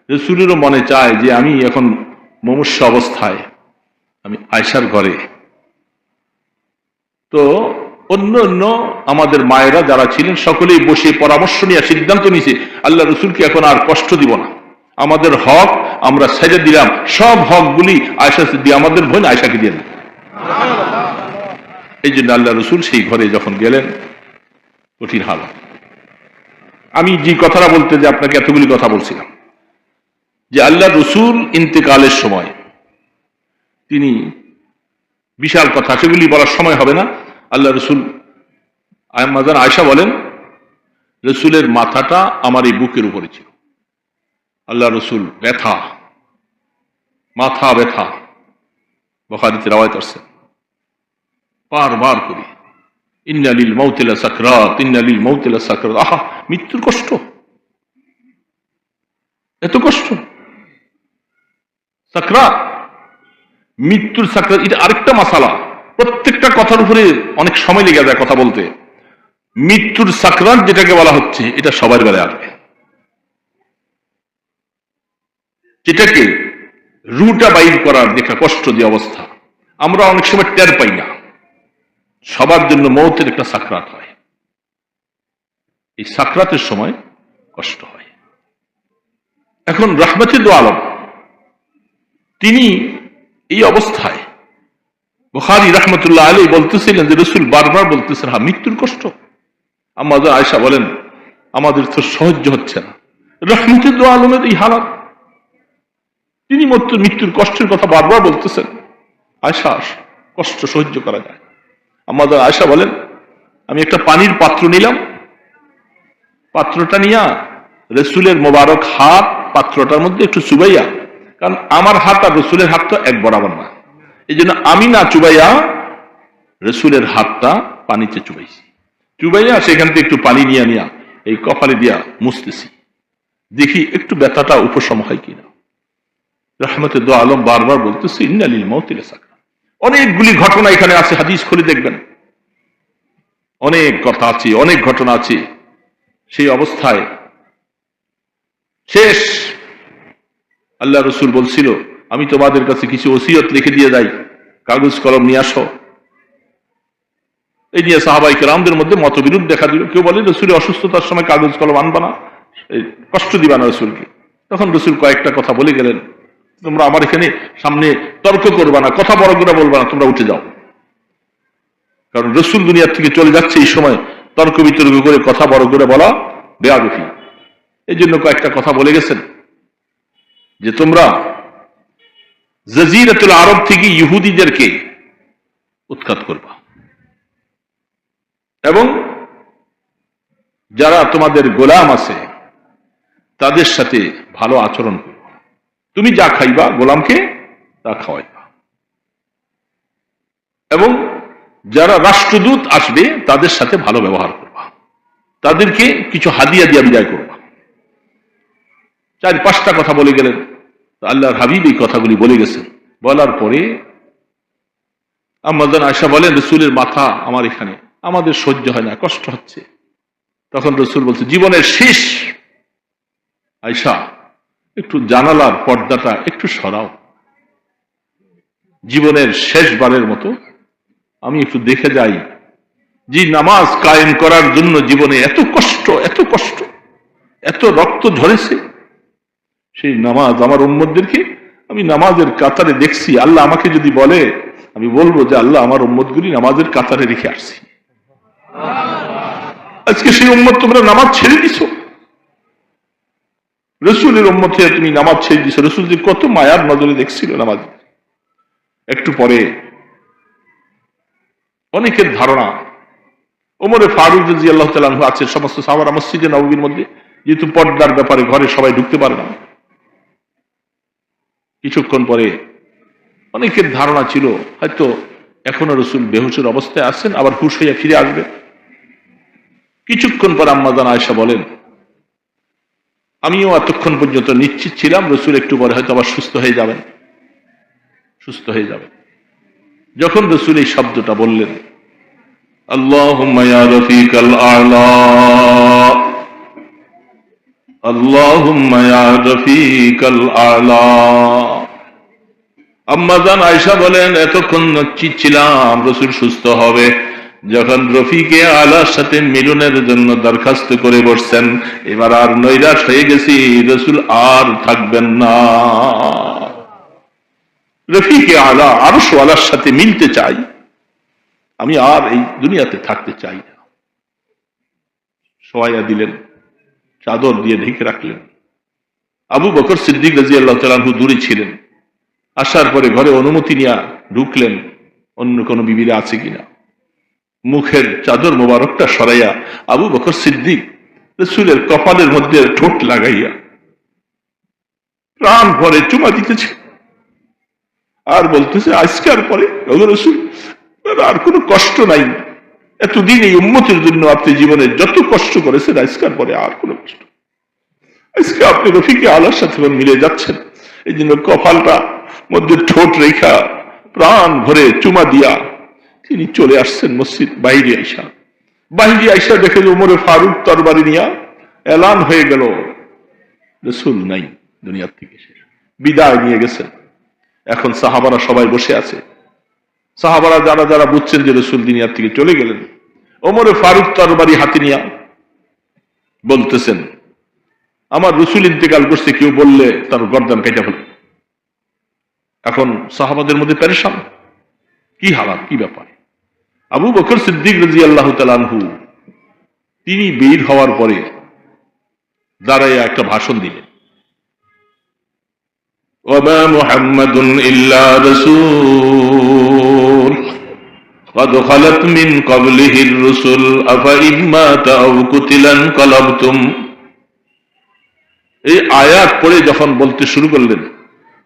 রাসূলেরও মনে চায় যে আমি এখন মুমূর্ষু অবস্থায়, আমি আয়েশার ঘরে। তো অন্য অন্য আমাদের মায়েরা যারা ছিলেন সকলেই বসে পরামর্শ নিয়ে সিদ্ধান্ত নিয়েছে, আল্লাহ রসুলকে এখন আর কষ্ট দিব না, আমাদের হক আমরা ছেড়ে দিলাম, সব হকগুলি আয়েশা সিদ্দিকা আমাদের বোন আয়েশাকে দিয়ে দিলাম। এই জন্য আল্লাহ রসুল সেই ঘরে যখন গেলেন, কঠিন হালত। আমি যে কথাটা বলতে যে আপনাকে এতগুলি কথা বলছিলাম, যে আল্লাহ রসুল ইন্তেকালের সময় তিনি বিশাল কথা, সেগুলি বলার সময় হবে না। আল্লাহ রসুল, আম্মা জান আয়েশা বলেন, রসুলের মাথাটা আমার এই বুকের উপরে ছিল। আল্লাহ রসুল ব্যথা, মাথা ব্যথা, বুখারীতে রওয়ায়াত আছে, বারবার করে ইন্না লিল মাউতি লাসাকরাত, ইন্না লিল মাউতি লাসাকরাত। আহা, মৃত্যুর কষ্ট, এত কষ্ট, সাকরাত, মৃত্যুর সাকরাত। এটা আরেকটা মাসালা, প্রত্যেকটা কথার উপরে অনেক সময় লেগে যায় কথা বলতে। মৃত্যুর সাকরাত যেটাকে বলা হচ্ছে, এটা সবার বেলায় আসবে, যেটাকে রুটা বাইর করার যেটা কষ্ট যে অবস্থা, আমরা অনেক সময় টের পাই না। সবার জন্য মৌতের একটা সাকরাত হয়, এই সাকরাতের সময় কষ্ট হয়। এখন রাহমাতুল আলম তিনি এই অবস্থায়, বুখারী রাহমাতুল্লাহ আলাইহি বলতেছিলেন যে রাসূল বারবার বলতেছেন, হ্যাঁ মৃত্যুর কষ্ট। আম্মা জান আয়েশা বলেন, আমাদের তো সহ্য হচ্ছে না। রহমতে দো আলমের এই হালাত, তিনি মৃত্যুর কষ্টের কথা বারবার বলতেছেন। আয়সা, কষ্ট সহ্য করা যায়। আমাদের আয়সা বলেন, আমি একটা পানির পাত্র নিলাম, পাত্রটা নিয়া রসুলের মোবারক হাত পাত্রটার মধ্যে একটু চুবাইয়া, কারণ আমার হাত আর রসুলের হাত তো এক বরাবর না, এই জন্য আমি না চুবাইয়া রসুলের হাতটা পানিতে চুবাইছি, চুবাইয়া সেখান থেকে একটু পানি নিয়ে নিয়া এই কপালে দিয়া মুছতেছি, দেখি একটু ব্যথাটা উপশম হয় কিনা। রহমতে দো আলম বারবার বলতেছে ইন্না লিল মৌতি লাসাকরাত। অনেকগুলি ঘটনা এখানে আছে, হাদিস খুলে দেখবেন, অনেক কথা আছে, অনেক ঘটনা আছে। সেই অবস্থায় শেষ আল্লাহ রসুল বলছিল, আমি তোমাদের কাছে কিছু ওসিয়ত লিখে দিয়ে যাই, কাগজ কলম নিয়ে আসো। এই নিয়ে সাহাবাই কেরামদের মধ্যে মতবিরোধ দেখা দিল। কেউ বলে রসুলের অসুস্থতার সময় কাগজ কলম আনবা না, কষ্ট দিবা না রসুলকে। তখন রসুল কয়েকটা কথা বলে গেলেন, তোমরা আমার এখানে সামনে তর্ক করবা না, কথা বড় করে বলবা না, তোমরা উঠে যাও। কারণ রসুল দুনিয়ার থেকে চলে যাচ্ছে, এই সময় তর্ক বিতর্ক করে কথা বড় করে বলা বেয়াদবি। এই জন্য কয়েকটা কথা বলে গেছেন যে তোমরা জাজিরাতুল আরব থেকে ইহুদিদেরকে উৎখাত করবা এবং যারা তোমাদের গোলাম আছে তাদের সাথে ভালো আচরণ করবা। তুমি যা খাইবা গোলামকে তা খাওয়াইবা, এবং যারা রাষ্ট্রদূত আসবে তাদের সাথে ভালো ব্যবহার করবা, তাদেরকে কিছু হাদিয়া দিয়া বিদায় করবা। 4-5টা কথা বলে গেলেন। আল্লাহর হাবিব এই কথাগুলি বলে গেছেন। বলার পরে আম্মা জান আয়েশা বলেন, রসুলের মাথা আমার এখানে, আমাদের সহ্য হয় না, কষ্ট হচ্ছে। তখন রসুল বলছে, জীবনের শেষ আয়েশা, একটু জানালার পর্দাটা একটু সরাও, জীবনের শেষবারের মতো আমি একটু দেখে যাই যে নামাজ কায়েম করার জন্য জীবনে এত কষ্ট, এত কষ্ট, এত রক্ত ঝরেছে, সেই নামাজ আমার উম্মতদেরকে আমি নামাজের কাতারে দেখছি। আল্লাহ আমাকে যদি বলে, আমি বলবো যে আল্লাহ আমার উম্মতগুলি নামাজের কাতারে রেখে আসছি। আজকে সেই উম্মত তোমরা নামাজ ছেড়ে দিছো, রসুলের উম্মত হয়ে তুমি নামাজ ছেড়ে দিছো। রসুল যে কত মায়ার নজরে দেখছিল নামাজ। একটু পরে অনেকের ধারণা ওমরে ফারুক রাদিয়াল্লাহু তাআলা আনহু আছে সমস্ত সাহাবারা মসজিদে নববীর মধ্যে, যেহেতু পর্দার ব্যাপারে ঘরে সবাই ঢুকতে পারে না। কিছুক্ষণ পরে অনেকের ধারণা ছিল হয়তো এখনো রসুল বেহুশের অবস্থায় আছেন, আবার হুশ হইয়া ফিরে আসবে। কিছুক্ষণ পর আম্মা জান আয়েশা বলেন, আমিও এতক্ষণ পর্যন্ত নিশ্চিত ছিলাম রসুল একটু পরে হয়তো আবার সুস্থ হয়ে যাবেন, সুস্থ হয়ে যাবেন। যখন রসুল এই শব্দটা বললেন, আল্লাহুম্মা ইয়া রফিকাল আ'লা, আল্লাহুম্মা ইয়া রফিকাল আ'লা। আম্মা জান আয়েশা বলেন, এতক্ষণ নিশ্চিত ছিলাম রসুল সুস্থ হবে, যখন রফিকে আলার সাথে মিলনের জন্য দরখাস্ত করে বসছেন, এবার আর নৈরাশ হয়ে গেছি, রসুল আর থাকবেন না। রফিকে আলা আরশ ওয়ালার সাথে মিলতে চাই, আমি আর এই দুনিয়াতে থাকতে চাই না। শোয়াইয়া দিলেন, চাদর দিয়ে ঢেকে রাখলেন। আবু বকর সিদ্দিক রাদিয়াল্লাহু তাআলা আনহু দূরে ছিলেন। আসার পরে ঘরে অনুমতি নিয়ে ঢুকলেন অন্য কোন বিবিরা আছে কিনা। মুখের চাদর মোবারকটা সরাইয়া আবু বকর সিদ্দিক রাসূলের কপালের মধ্যে ঠোঁট লাগাইয়া প্রাণ ভরে চুমা দিতেছে, আর বলতেছে, আজকের পরে রাসূল আর কোনো কষ্ট নাই, এতদিন এই উম্মতের জন্য আপনি জীবনে যত কষ্ট করেছেন, আজকের পরে আর কোনো কষ্ট, আজকে আপনি রফিকে আলার সাথে মিলে যাচ্ছেন। এই জন্য কপালটা মধ্যে ঠোঁট রেখা প্রাণ ভরে চুমা দিয়া তিনি চলে আসছেন মসজিদ বাইরে আইসা। বাইরে আইসা দেখে যে ওমরে ফারুক তরবারি নিয়া এলান হয়ে গেল, রাসূল নাই, দুনিয়ার থেকে শেষ, বিদায় নিয়ে গেছেন। এখন সাহাবারা সবাই বসে আছে। সাহাবারা যারা যারা বুঝছেন যে রাসূল দুনিয়ার থেকে চলে গেলেন, ওমরে ফারুক তরবারি হাতে নিয়া বলতেছেন, আমার রাসূল ইন্তেকাল করছে, কেউ বললে তার গর্দান কেটে ফেলে। এখন সাহাবাদের মধ্যে পেরেশান, কি হালাত, কি ব্যাপার। আবু বকর সিদ্দিক রাদিয়াল্লাহু তাআলা আনহু তিনি বের হওয়ার পরে দাঁড়াইয়া একটা ভাষণ দিলেন, ওয়া মুহাম্মাদুন ইল্লা রাসূল قد خلت من قبله الرسل أفإن مات أو قتل انقلبتم। এই আয়াত পড়ে যখন বলতে শুরু করলেন,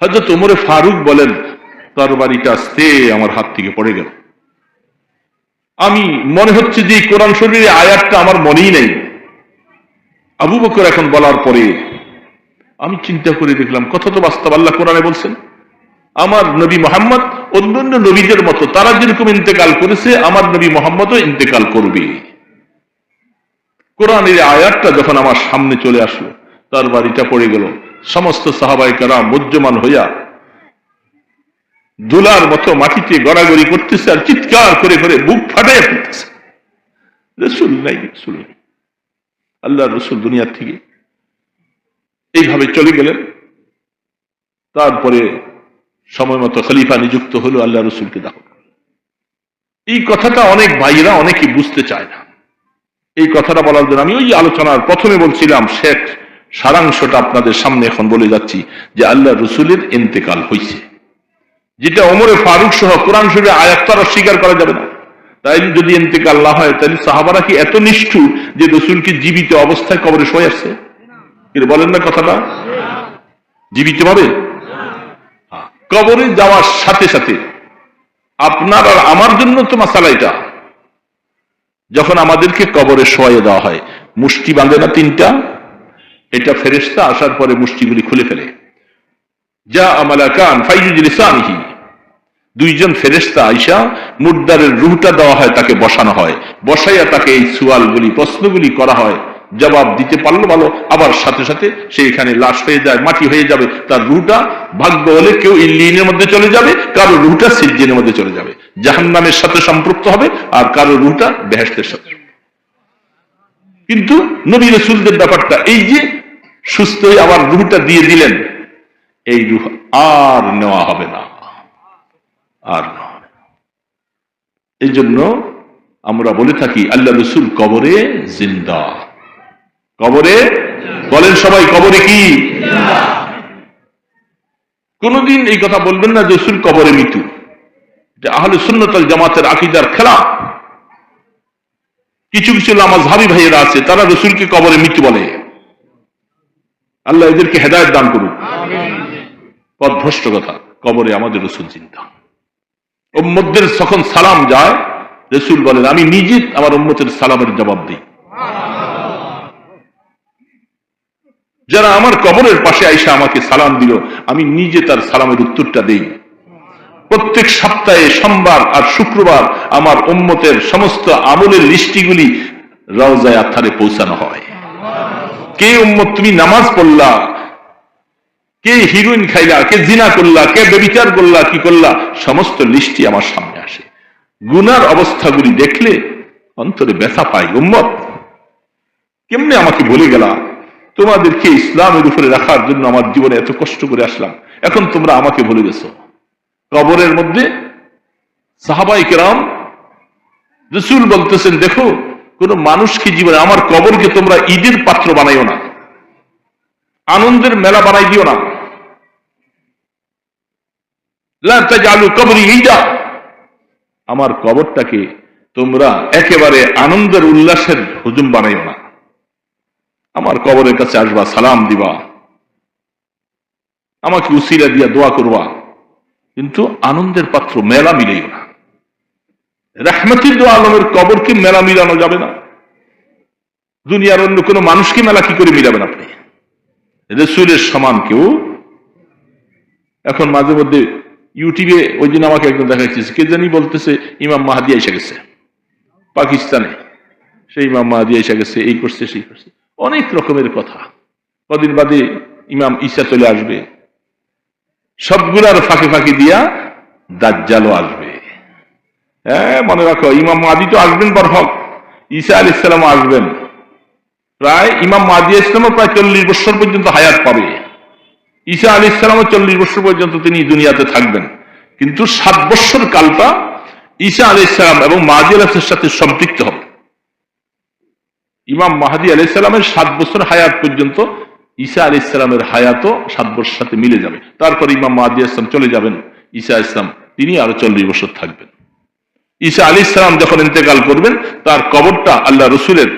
হযরত ওমর ফারুক বলেন, তরবারিটা আস্তে আমার হাত থেকে পড়ে গেল। আমি মনে হচ্ছে যে কোরআন শরীফের আয়াতটা আমার মনেই নেই। আবু বকর এখন বলার পরে আমি চিন্তা করে দেখলাম, কথা তো বাস্তব, আল্লাহ কোরআনে বলছেন আমার নবী মুহাম্মদ অন্যান্য নবীদের মতো তারা যেরকম ইন্তেকাল করেছে আমার নবী মুহাম্মদও ইন্তেকাল করবে। কোরআনের আয়াতটা যখন আমার সামনে চলে আসলো, তার বাড়িটা পড়ে গেল। সমস্ত সাহাবায়ে কেরাম মুজ্জমান হইয়া দুলার মতো মাটিতে গড়াগড়ি করতেছে আর চিৎকার করে করে বুক ফাটাইয়া ফেলতেছে, রাসূল নাই, রাসূল নাই। আল্লাহর রাসূল দুনিয়ার থেকে এইভাবে চলে গেলেন। তারপরে সময় মতো খলিফা নিযুক্ত হলো, আল্লাহ রসুলকে দাফন করল। এই কথাটা অনেক ভাইয়েরা অনেকে বুঝতে চায় না। এই কথাটা বলার জন্য আমি ওই আলোচনার প্রথমে বলছিলাম, শেষ সারাংশটা আপনাদের সামনে এখন বলে যাচ্ছি যে আল্লাহ রসুলের ইন্তেকাল হয়েছে, যেটা ওমরে ফারুক সহ কোরআন শরীফে আয়াত দ্বারা স্বীকার করা যাবে না। তাই যদি ইন্তেকাল না হয় তাহলে সাহাবারা কি এত নিষ্ঠুর যে রসুলকে জীবিত অবস্থায় কবরে শোয় আসছে? বলেন না কথাটা, জীবিত ভাবে কবরে যাওয়ার সাথে সাথে আপনার আর আমার জন্য তো মাসালা এটা, যখন আমাদেরকে কবরে শোয়াইয়ে দেওয়া হয় মুষ্টি বাঁধে না তিনটা, এটা ফেরেশতা আসার পরে মুষ্টিগুলি খুলে ফেলে, যা আমালাকান ফাইয়ুজলিসানিহি, দুইজন ফেরেশতা আইসা মুর্দারের রূহটা দেওয়া হয়, তাকে বসানো হয়, বসাইয়া তাকে এই সুয়ালগুলি প্রশ্নগুলি করা হয়। জবাব দিতে পারলো ভালো, আবার সাথে সাথে সে এখানে লাশ হয়ে যায়, মাটি হয়ে যাবে। তার রূহটা ভাগ্য হলে কেউ ইল্লিনের মধ্যে চলে যাবে, কারো রূহটা সিজ্জিনের মধ্যে চলে যাবে, জাহান্নামের সাথে সম্পৃক্ত হবে, আর কারো রূহটা বেহেশতের সাথে। কিন্তু নবী রাসূলদের ব্যাপারটা এই যে সুস্থ হয়ে আবার রূহটা দিয়ে দিলেন, এই রূহ আর নেওয়া হবে না, আর নেওয়া হবে না। এই জন্য আমরা বলে থাকি আল্লাহ রাসূল কবরে জিন্দা। কবরে বলেন সবাই, কবরে কি? কোনদিন এই কথা বলবেন না যে রাসূল কবরে মৃত্যু। আহলে সুন্নাত ওয়াল জামাতের আকীদার খেলাফ। কিছু কিছু মাযহাবী ভাইয়েরা আছে, তারা রাসূলকে কবরে মৃত্যু বলে। আল্লাহ এদেরকে হেদায়েত দান করুক। পথভ্রষ্ট কথা। কবরে আমাদের রাসূল জিন্দা। উম্মতদের যখন সালাম যায়, রাসূল বলেন আমি নিজে আমার উম্মতের সালামের জবাব দিই। যারা আমার কবরের পাশে আইসা আমাকে সালাম দিল, আমি নিজে তার সালামের উত্তরটা দেই। প্রত্যেক সপ্তাহে সোমবার আর শুক্রবার আমার উম্মতের সমস্ত আমলের লিস্টিগুলি রওজায়ে আতহারে পৌঁছানো হয়। কে উম্মত তুমি নামাজ পড়লা, কে হিরোইন খাইলা, কে জিনা করলা, কে ব্যভিচার করলা, কি করলা, সমস্ত লিস্টি আমার সামনে আসে। গুনার অবস্থাগুলি দেখলে অন্তরে ব্যথা পাই, উম্মত কেমনে আমাকে ভুলে গেলা, তোমাদেরকে ইসলামের উপরে রাখার জন্য আমার জীবনে এত কষ্ট করে আসলাম, এখন তোমরা আমাকে ভুলে গেছো। কবরের মধ্যে সাহাবায়ে কেরাম, রাসূল বলতেছেন দেখো কোন মানুষকে জীবনে, আমার কবরকে তোমরা ঈদের পাত্র বানাইও না, আনন্দের মেলা বানাই দিও না। লা তাজালু কবরি ঈদা, আমার কবরটাকে তোমরা একেবারে আনন্দের উল্লাসের হুজুম বানাইও না। আমার কবরের কাছে আসবা, সালাম দিবা, আমাকে উসিলা দিয়া দোয়া করবা, কিন্তু আনন্দের পাত্র মেলা মিলাইও না। রাহমাতুল আলমের কবরকে মেলা মিলানো যাবে না। দুনিয়ার অন্য কোনো মানুষকে মেলা কি করে মিলাবেন আপনি? রাসূলের সমান কেউ। এখন মাঝে মধ্যে ইউটিউবে ওই দিন আমাকে একজন দেখাইছে, কে জানি বলতেছে ইমাম মাহদী এসে গেছে পাকিস্তানে, সেই ইমাম মাহদী এসে গেছে, এই করছে সেই করছে, অনেক রকমের কথা। কদিন বাদে ইমাম ঈসা চলে আসবে, সবগুলার ফাঁকে ফাঁকি দিয়া দাজ্জালও আসবে। হ্যাঁ, মনে রাখো ইমাম মাহদী তো আসবেন বরহক, ঈসা আলাইহিস সালাম আসবেন। প্রায় ইমাম মাহদী ইসলামও প্রায় 40 বছর পর্যন্ত হায়াত পাবে। ঈসা আলাইহিস সালামও 40 বছর পর্যন্ত তিনি দুনিয়াতে থাকবেন, কিন্তু 7 বছর কালটা ঈসা আলাইহিস সালাম এবং মাহদী আলাইহিস সাথে সম্পৃক্ত হবে। ইমাম মাহদী আলাইহিস সালামের 7 বছর হায়াত পর্যন্ত ঈসা আলাইহিস সালামের হায়াতও 7 বছরের সাথে মিলে যাবে। তারপর ইমাম মাহদী আলাইহিস সালাম চলে যাবেন, ঈসা আলাইহিস সালাম তিনি আরো 40 বছর থাকবেন। ঈসা আলাইহিস সালাম যখন ইন্তেকাল করবেন, তার কবরটা আল্লাহ রসুলের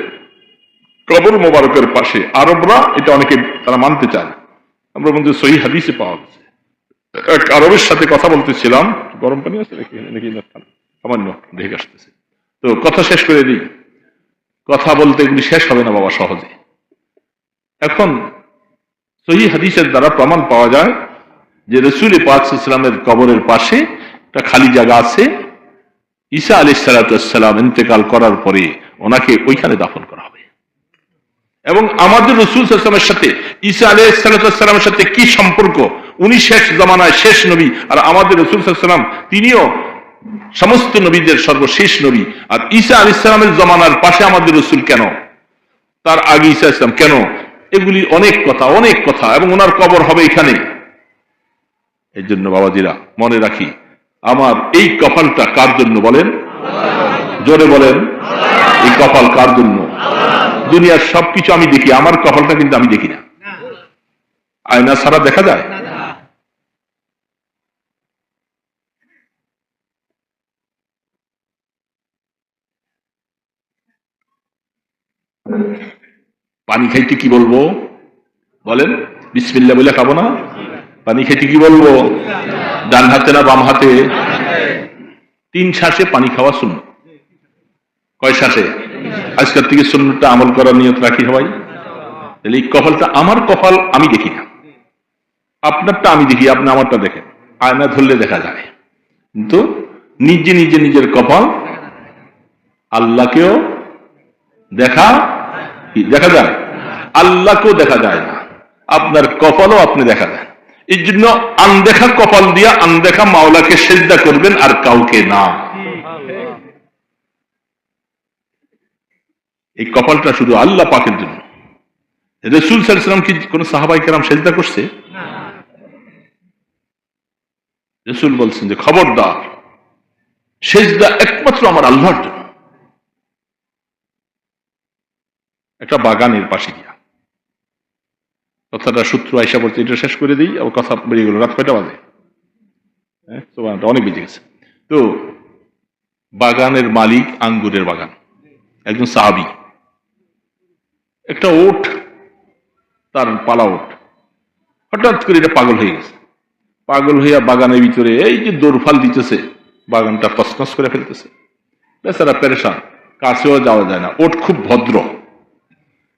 কবর মোবারকের পাশে। আরবরা এটা অনেকে তারা মানতে চায় না, আমরা বলতে সহিহ হাদিসে পাওয়া গেছে। এক আরবের সাথে কথা বলতেছিলাম, গরম পানি আছে নাকি সামান্য ঢেকে আসতেছে, তো কথা শেষ করে দিই। কথা বলতে এগুলি শেষ হবে না বাবা সহজে। এখন সহিহ হাদিসের দ্বারা প্রমাণ পাওয়া যায় যে রাসূল পাক সাল্লাল্লাহু আলাইহি ওয়াসাল্লামের কবরের পাশে একটা খালি জায়গা আছে। ঈসা আলাইহিস সালাম ইন্তেকাল করার পরে ওনাকে ওইখানে দাফন করা হবে। এবং আমাদের রাসূল সাল্লাল্লাহু আলাইহি ওয়াসাল্লামের সাথে ঈসা আলাইহিস সালামের সাথে কি সম্পর্ক? উনি শেষ জামানায় শেষ নবী, আর আমাদের রাসূল সাল্লাল্লাহু আলাইহি ওয়াসাল্লাম তিনিও সমস্ত নবীদের সর্বশেষ নবী। আর ঈসা আলাইহিস সালামের জামানার পাশে আমাদের রাসূল কেন, তার আগে ঈসা আলাইহিস সালাম কেন? এগুলি অনেক কথা, এবং ওনার কবর হবে এখানে। এই জন্য বাবাজিরা মনে রাখি, আমার এই কপালটা কার জন্য বলেন? জোরে বলেন, এই কপাল কার জন্য? দুনিয়ার সবকিছু আমি দেখি, আমার কপালটা কিন্তু আমি দেখি না। আয়না ছাড়া দেখা যায়? পানি খাইতে কি বলবো বলেন? বিসমিল্লাহ বলে খাবো না? পানি খাইতে কি বলবো? ডান হাতে না বাম হাতে? 3 শ্বাসে পানি খাওয়া সুন্নাত। কয় শ্বাসে? আজকের থেকে সুন্নাতটা আমল করার নিয়ত রাখি সবাই। তাহলে এই কপালটা আমার কপাল আমি দেখি না, আপনারটা আমি দেখি, আপনি আমারটা দেখেন। আয়না ধরলে দেখা যায়, কিন্তু নিজে নিজের কপাল আল্লাহকেও দেখা যায়, আল্লাহকেও দেখা যায় না, আপনার কপালও আপনি দেখা যায়। এই জন্য আনদেখা কপাল দিয়া আনদেখা মাওলাকে সেজদা করবেন, আর কাউকে না। এই কপালটা শুধু আল্লাহ পাকের জন্য। রাসূল সাল্লাল্লাহু আলাইহি ওয়াসাল্লাম কি কোন সাহাবায়ে কেরাম সেজদা করছে? রাসূল বলছেন যে খবরদার, সেজদা একমাত্র আমার আল্লাহর জন্য। একটা বাগানের পাশে গিয়া, কথাটা সূত্র আয়সা বলছে, এটা শেষ করে দিই, আবার কথা বেরিয়ে গেল। রাত কয়টা বাজে? অনেক বেজে গেছে। তো বাগানের মালিক, আঙ্গুরের বাগান, একজন সাহাবী, একটা ওট, তার পালা ওট, হঠাৎ করে এটা পাগল হয়ে গেছে। পাগল হইয়া বাগানের ভিতরে এই যে দৌড়ফাল দিতেছে, বাগানটা তছনছ করে ফেলতেছে। বেচারা পেরেশান, কাছেও যাওয়া যায় না। ওট খুব ভদ্র,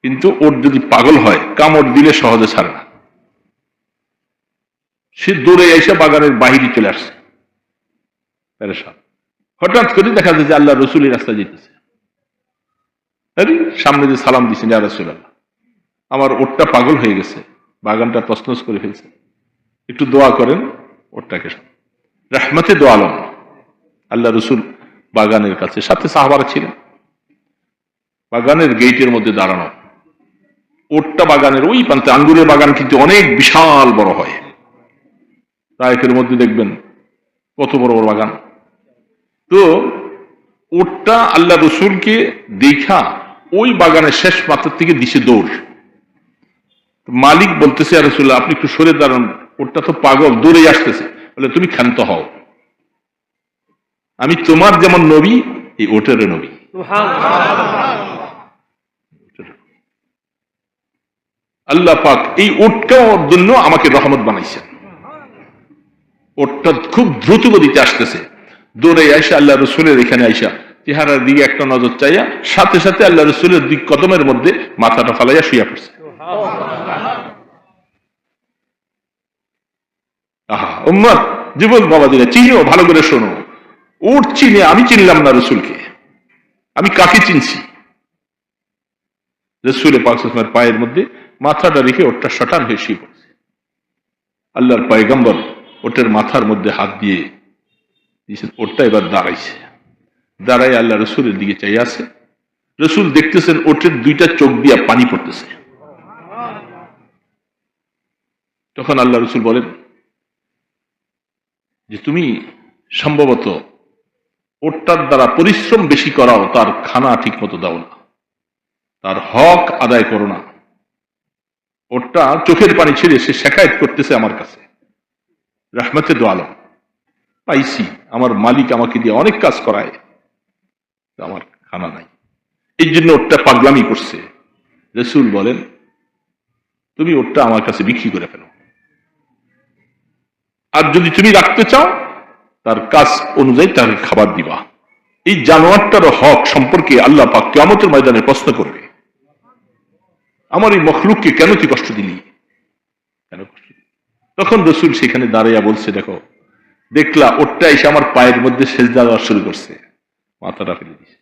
কিন্তু ওট যদি পাগল হয় কামড় দিলে সহজে ছাড়ে না। সে দৌড়ে এসে বাগানের বাহিরে চলে আসছে, পেরেশান। হঠাৎ করে দেখা যায় যে আল্লাহ রসুলের রাস্তা যেতেছে। সামনে যে সালাম দিচ্ছেন, ইয়া রাসূলুল্লাহ, আমার ওটটা পাগল হয়ে গেছে, বাগানটা তছনছ করে ফেলছে, একটু দোয়া করেন ওটটাকে। রহমতে দো আলম আল্লাহ রসুল বাগানের কাছে, সাথে সাহাবারা ছিলেন, বাগানের গেটের মধ্যে দাঁড়ানো। ওটটা বাগানের ওই প্রান্তে, আঙ্গুরের বাগান কিন্তু অনেক বিশাল বড় হয়, তায়েফের মধ্যে দেখবেন কত বড় বড় বাগান। তো ওটটা আল্লাহ রসুলকে দেখা ওই বাগানের শেষ মাত্রার থেকে দিছে দৌড়। মালিক বলতেছে, ইয়া রাসূলুল্লাহ, আপনি একটু সরে দাঁড়ান, ওটটা তো পাগল, দৌড়ে আসতেছে। বলে, তুমি ক্ষান্ত হও, আমি তোমার যেমন নবী, এই ওটেরও নবী। আল্লাহ পাক এই ওটটার জন্য আমাকে রহমত বানাইছেন। ওটটা খুব দ্রুত গতিতে আসতেছে, দৌড়ে আইসা আল্লাহ রসুলের এখানে আইসা চেহারার দিকে একটা নজর চাইয়া সাথে সাথে আল্লাহ রসুলের দিক কদমের মধ্যে মাথাটা ফালাইয়া শুইয়া পড়ছে। আহা উম্মত, জীবন বাবাজিরা, চিনো, ভালো করে শোনো। উট চিনে, আমি চিনলাম না রসুলকে, আমি কাকে চিনছি? রসুলের পাক সাল্লাল্লাহু আলাইহি ওয়াসাল্লামের পায়ের মধ্যে মাথাটা রেখে ওটটা শটান হয়ে শুয়ে পড়ছে। আল্লাহর পয়গম্বর ওটের মাথার মধ্যে হাত দিয়ে দিয়েছেন, ওটটা এবার দাঁড়াইছে। দাঁড়াই আল্লাহ রসুলের দিকে চাই আছে। রসুল দেখতেছেন ওটের 2টা চোখ দিয়া পানি পড়তেছে। তখন আল্লাহ রসুল বলেন যে তুমি সম্ভবত ওটটার দ্বারা পরিশ্রম বেশি করাও, তার খানা ঠিক মতো দাও না, তার হক আদায় করো না। ওটা চোখের পানি ছেড়ে সে শেখায়ত করতেছে আমার কাছে, রহমতে দো আলম পাইছি, আমার মালিক আমাকে দিয়ে অনেক কাজ করায়, আমার খানা নাই, এই জন্য ওটা পাগলামি করছে। রাসূল বলেন, তুমি ওটা আমার কাছে বিক্রি করে ফেলো, আর যদি তুমি রাখতে চাও তার কাজ অনুযায়ী তাকে খাবার দিবা। এই জানোয়ারটার হক সম্পর্কে আল্লাহ পাক কিয়ামতের ময়দানে প্রশ্ন করবে, আমার এই মখলুককে কেন তুই কষ্ট দিলি, কেন কষ্ট দিলি? তখন রাসূল সেখানে দাঁড়াইয়া বলছে, দেখো, দেখলা ওটা এসে আমার পায়ের মধ্যে সেজদা দেওয়া শুরু করছে, মাথাটা ফেলে দিছে।